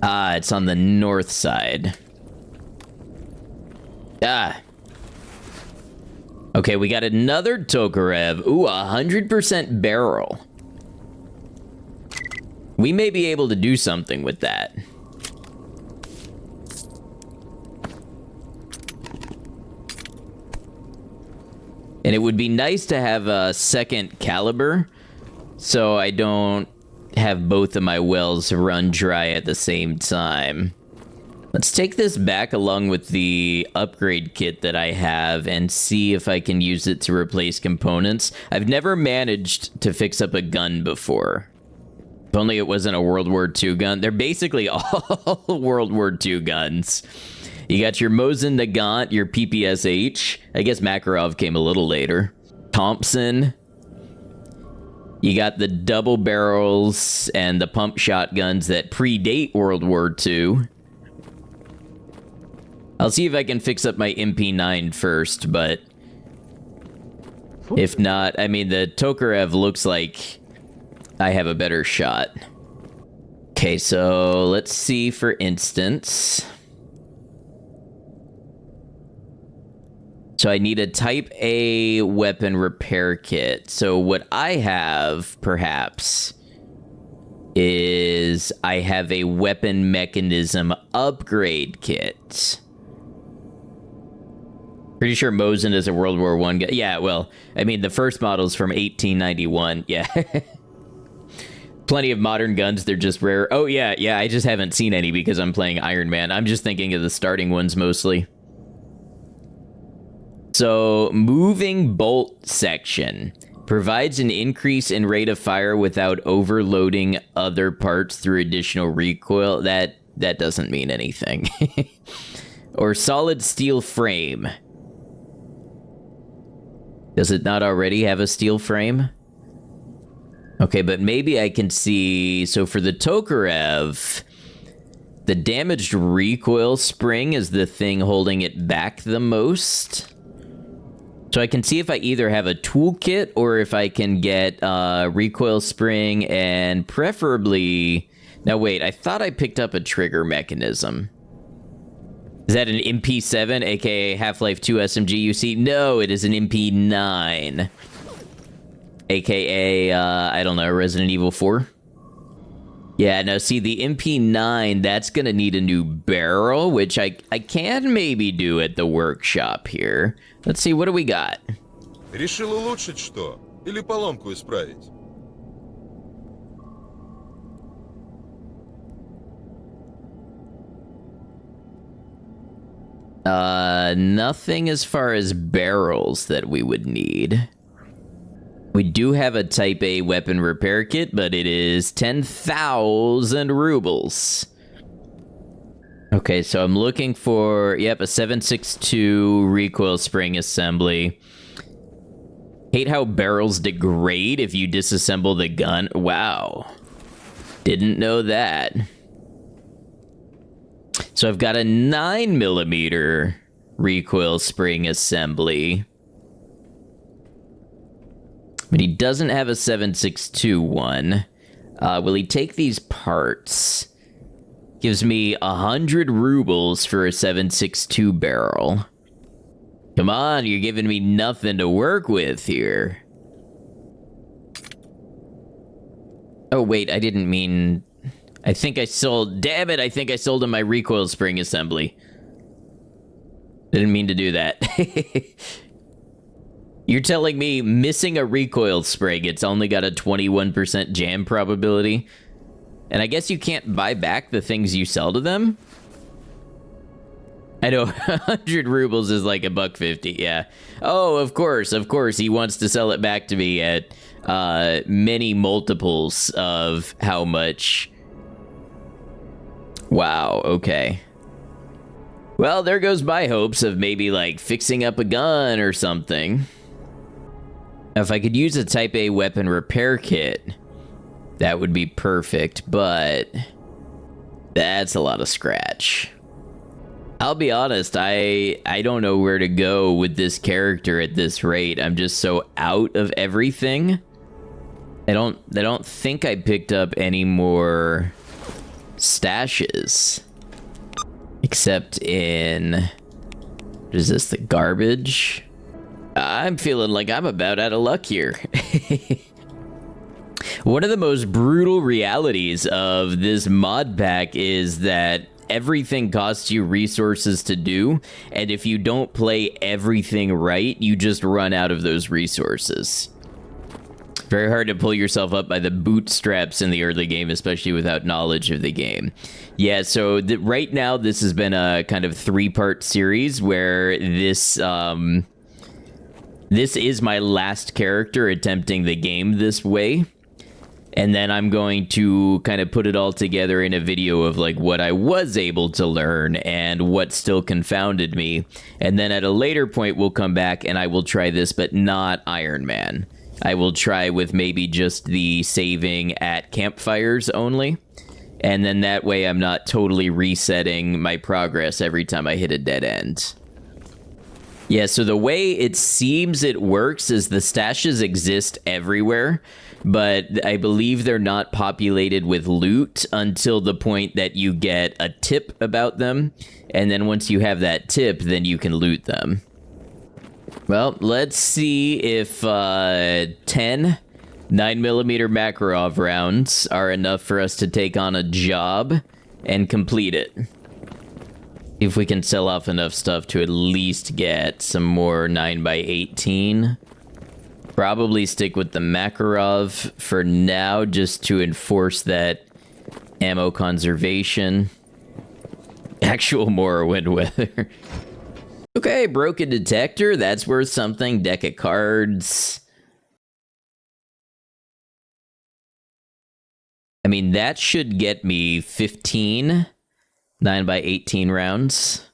Ah, it's on the north side. Ah. Okay, we got another Tokarev. Ooh, 100% barrel. We may be able to do something with that. And it would be nice to have a second caliber, so I don't have both of my wells run dry at the same time. Let's take this back along with the upgrade kit that I have and see if I can use it to replace components. I've never managed to fix up a gun before. If only it wasn't a World War II gun. They're basically all World War II guns. You got your Mosin Nagant, your PPSH. I guess Makarov came a little later. Thompson. You got the double barrels and the pump shotguns that predate World War II. I'll see if I can fix up my MP9 first, but if not, I mean, the Tokarev looks like I have a better shot. Okay, so let's see, for instance. So I need a Type A weapon repair kit. So what I have, perhaps, is I have a weapon mechanism upgrade kit. Pretty sure Mosin is a World War I gun. Yeah, well, I mean, the first model's from 1891. Yeah. Plenty of modern guns, they're just rare. Oh, yeah, I just haven't seen any because I'm playing Iron Man. I'm just thinking of the starting ones mostly. So, moving bolt section provides an increase in rate of fire without overloading other parts through additional recoil. That doesn't mean anything. Or solid steel frame. Does it not already have a steel frame? Okay, but maybe I can see... So for the Tokarev, the damaged recoil spring is the thing holding it back the most. So I can see if I either have a toolkit or if I can get recoil spring and preferably... Now wait, I thought I picked up a trigger mechanism. Is that an MP7, aka Half-Life 2 SMG UC? No, it is an MP9. AKA, I don't know, Resident Evil 4? Yeah, no, see, the MP9, that's gonna need a new barrel, which I can maybe do at the workshop here. Let's see, what do we got? Решил улучшить что? Или поломку исправить? Nothing as far as barrels that we would need. We do have a Type A weapon repair kit, but it is 10,000 rubles. Okay, so I'm looking for, yep, a 7.62 recoil spring assembly. Hate how barrels degrade if you disassemble the gun. Wow. Didn't know that. So I've got a 9mm recoil spring assembly. But he doesn't have a 7.62 one. Will he take these parts? Gives me 100 rubles for a 7.62 barrel. Come on, you're giving me nothing to work with here. Oh, wait, I didn't mean... I think I sold... Damn it, I think I sold him my recoil spring assembly. Didn't mean to do that. You're telling me missing a recoil spring, it's only got a 21% jam probability? And I guess you can't buy back the things you sell to them? I know, 100 rubles is like $1.50, yeah. Oh, of course, he wants to sell it back to me at many multiples of how much. Wow, okay. Well, there goes my hopes of maybe, like, fixing up a gun or something. If I could use a Type A weapon repair kit, that would be perfect, but that's a lot of scratch. I'll be honest, I don't know where to go with this character at this rate. I'm just so out of everything. I don't think I picked up any more stashes. Except in... What is this, the garbage? I'm feeling like I'm about out of luck here. One of the most brutal realities of this mod pack is that everything costs you resources to do, and if you don't play everything right, you just run out of those resources. Very hard to pull yourself up by the bootstraps in the early game, especially without knowledge of the game. Yeah, so right now this has been a kind of 3-part series where this is my last character attempting the game this way. And then I'm going to kind of put it all together in a video of like what I was able to learn and what still confounded me. And then at a later point, we'll come back and I will try this, but not Iron Man. I will try with maybe just the saving at campfires only. And then that way I'm not totally resetting my progress every time I hit a dead end. Yeah, so the way it seems it works is the stashes exist everywhere, but I believe they're not populated with loot until the point that you get a tip about them. And then once you have that tip, then you can loot them. Well, let's see if 10 9mm Makarov rounds are enough for us to take on a job and complete it. If we can sell off enough stuff to at least get some more 9x18. Probably stick with the Makarov for now, just to enforce that ammo conservation. Actual Morrowind weather. Okay, broken detector, that's worth something. Deck of cards. I mean, that should get me 15 9x18 rounds.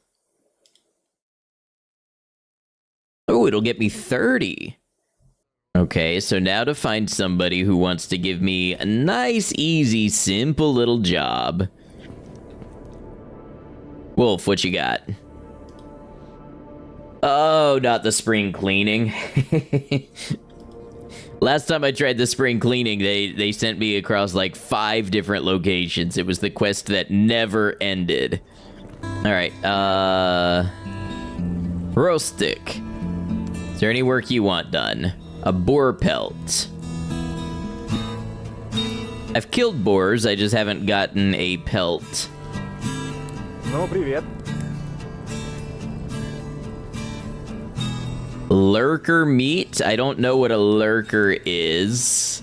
Oh, it'll get me 30. Okay, so now to find somebody who wants to give me a nice, easy, simple little job. Wolf, what you got? Oh, not the spring cleaning. Last time I tried the spring cleaning, they sent me across like 5 different locations. It was the quest that never ended. Alright, Rustic. Is there any work you want done? A boar pelt. I've killed boars, I just haven't gotten a pelt. Ну, привет. Lurker meat? I don't know what a lurker is.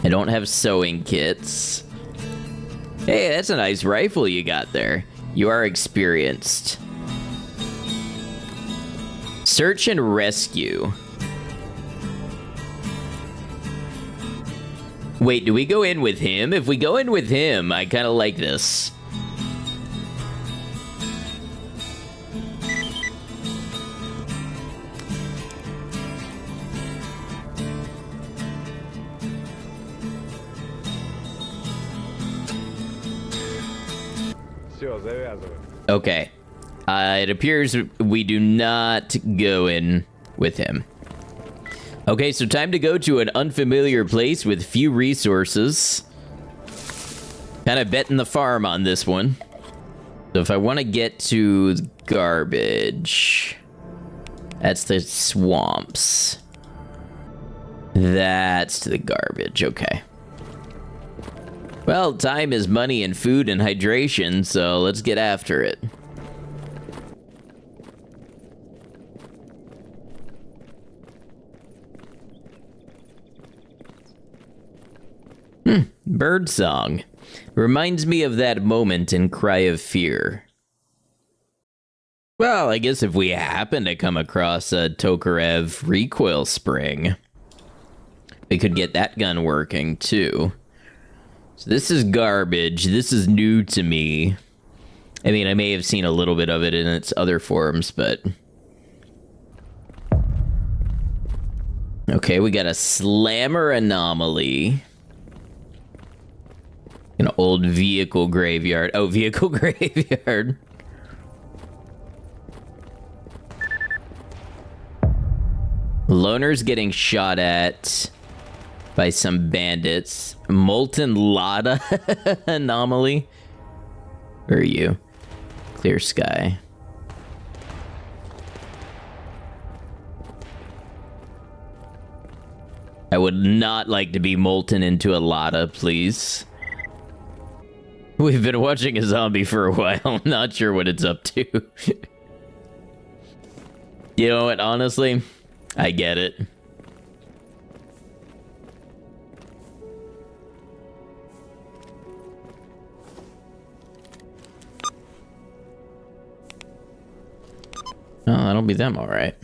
I don't have sewing kits. Hey, that's a nice rifle you got there. You are experienced. Search and rescue. Wait, do we go in with him? If we go in with him, I kind of like this. Все, завязывай. Okay. It appears we do not go in with him. Okay, so time to go to an unfamiliar place with few resources. Kind of betting the farm on this one. So if I want to get to garbage, that's the swamps. That's the garbage, okay. Well, time is money and food and hydration, so let's get after it. Bird song. Reminds me of that moment in Cry of Fear. Well, I guess if we happen to come across a Tokarev recoil spring, we could get that gun working too. So this is garbage. This is new to me. I mean, I may have seen a little bit of it in its other forms, but... Okay, we got a slammer anomaly. An old vehicle graveyard. Oh, vehicle graveyard. Loner's getting shot at by some bandits. Molten Lada anomaly. Where are you? Clear sky. I would not like to be molten into a Lada, please. We've been watching a zombie for a while. Not sure what it's up to. You know what? Honestly, I get it. Oh, that'll be them, all right.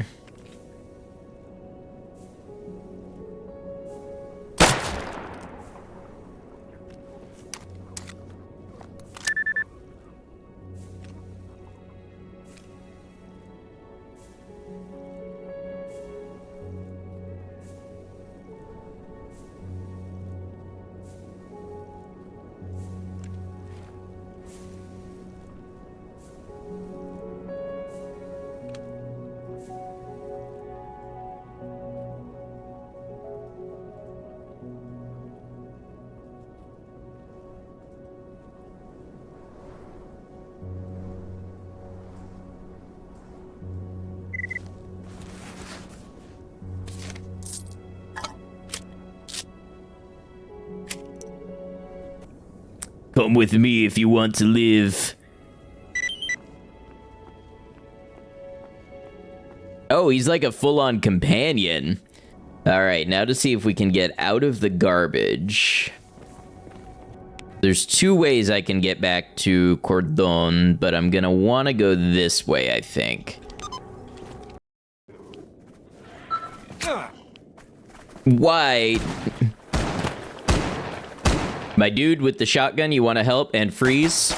Come with me if you want to live. Oh, he's like a full-on companion. All right, now to see if we can get out of the garbage. There's two ways I can get back to Cordon, but I'm gonna want to go this way, I think. Why? My dude with the shotgun, you want to help and freeze?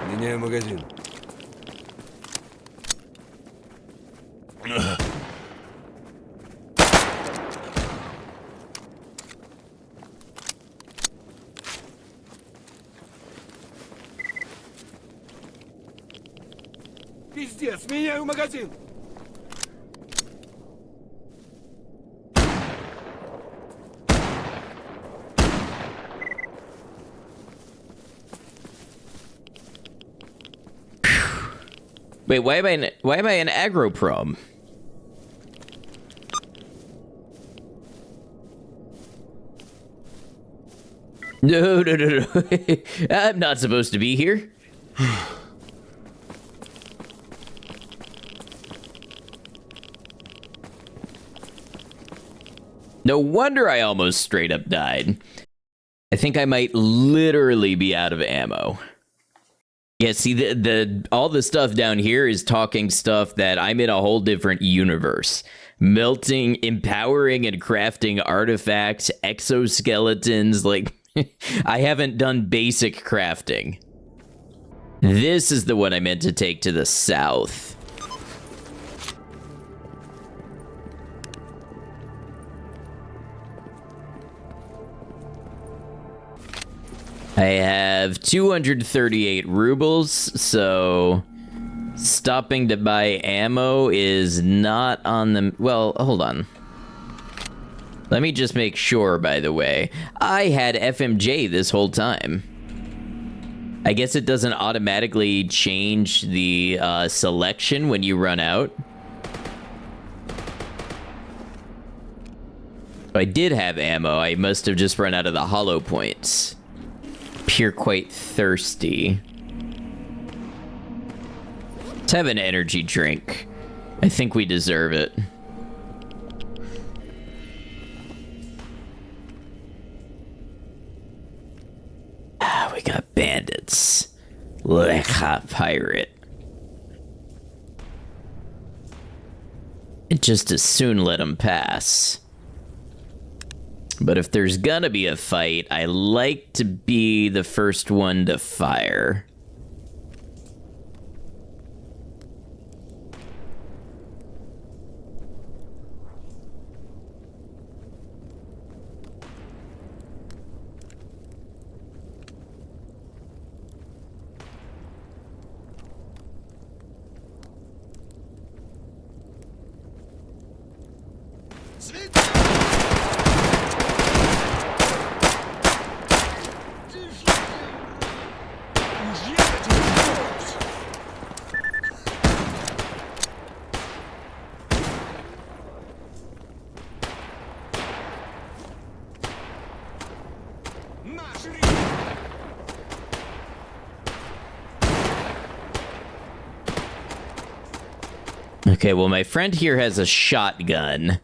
Меняю магазин. Пиздец, меняю магазин. Wait, why am I an aggro prom? No. I'm not supposed to be here. No wonder I almost straight up died. I think I might literally be out of ammo. Yeah, see, all the stuff down here is talking stuff that I'm in a whole different universe. Melting, empowering, and crafting artifacts, exoskeletons, like, I haven't done basic crafting. This is the one I meant to take to the south. I have 238 rubles, so stopping to buy ammo is not on the... Well, hold on. Let me just make sure, by the way. I had FMJ this whole time. I guess it doesn't automatically change the selection when you run out. I did have ammo. I must have just run out of the hollow points. Appear quite thirsty. Let's have an energy drink. I think we deserve it. Ah, we got bandits. Lecha pirate. I'd just as soon let them pass. But if there's gonna be a fight, I like to be the first one to fire. Okay, well, my friend here has a shotgun.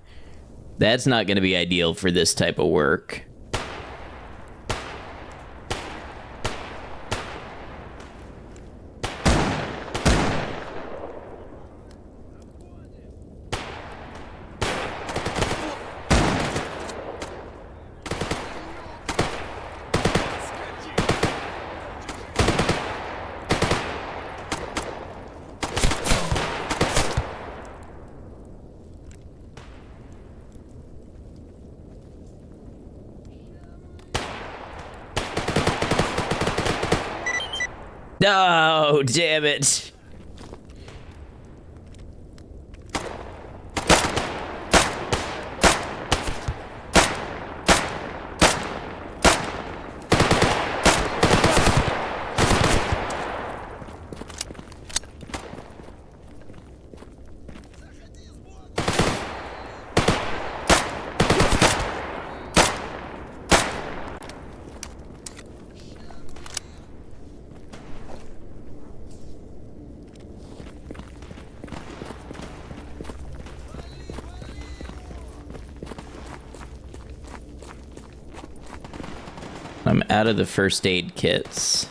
That's not going to be ideal for this type of work. No, damn it. I'm out of the first aid kits.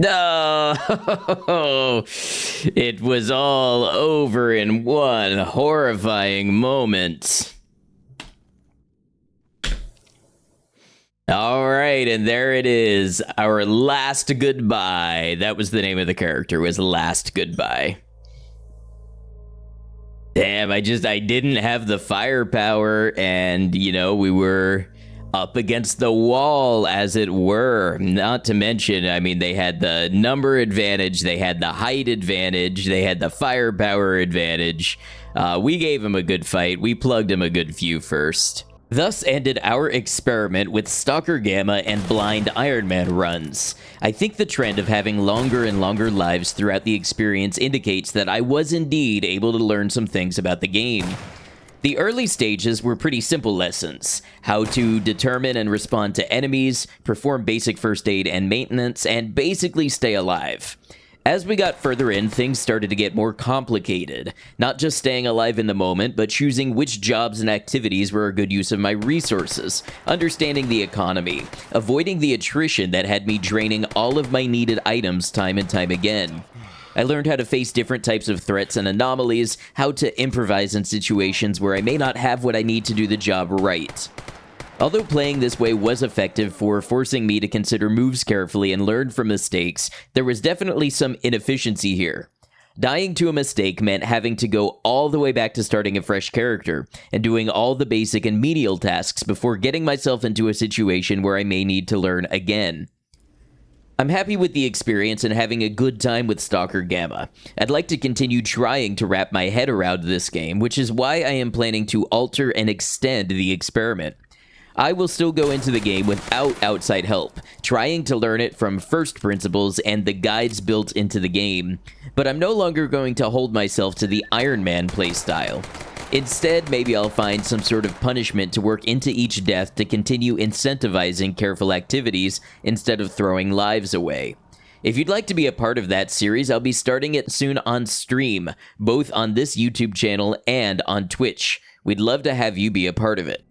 No! It was all over in one horrifying moment. All right, and there it is. Our last goodbye. That was the name of the character, was Last Goodbye. Damn, I didn't have the firepower, and, you know, we were up against the wall, as it were. Not to mention, I mean, they had the number advantage, they had the height advantage, they had the firepower advantage. We gave him a good fight. We plugged him a good few first. Thus ended our experiment with Stalker GAMMA and Blind Iron Man runs. I think the trend of having longer and longer lives throughout the experience indicates that I was indeed able to learn some things about the game. The early stages were pretty simple lessons: how to determine and respond to enemies, perform basic first aid and maintenance, and basically stay alive. As we got further in, things started to get more complicated. Not just staying alive in the moment, but choosing which jobs and activities were a good use of my resources, understanding the economy, avoiding the attrition that had me draining all of my needed items time and time again. I learned how to face different types of threats and anomalies, how to improvise in situations where I may not have what I need to do the job right. Although playing this way was effective for forcing me to consider moves carefully and learn from mistakes, there was definitely some inefficiency here. Dying to a mistake meant having to go all the way back to starting a fresh character, and doing all the basic and menial tasks before getting myself into a situation where I may need to learn again. I'm happy with the experience and having a good time with Stalker GAMMA. I'd like to continue trying to wrap my head around this game, which is why I am planning to alter and extend the experiment. I will still go into the game without outside help, trying to learn it from first principles and the guides built into the game, but I'm no longer going to hold myself to the Iron Man playstyle. Instead, maybe I'll find some sort of punishment to work into each death to continue incentivizing careful activities instead of throwing lives away. If you'd like to be a part of that series, I'll be starting it soon on stream, both on this YouTube channel and on Twitch. We'd love to have you be a part of it.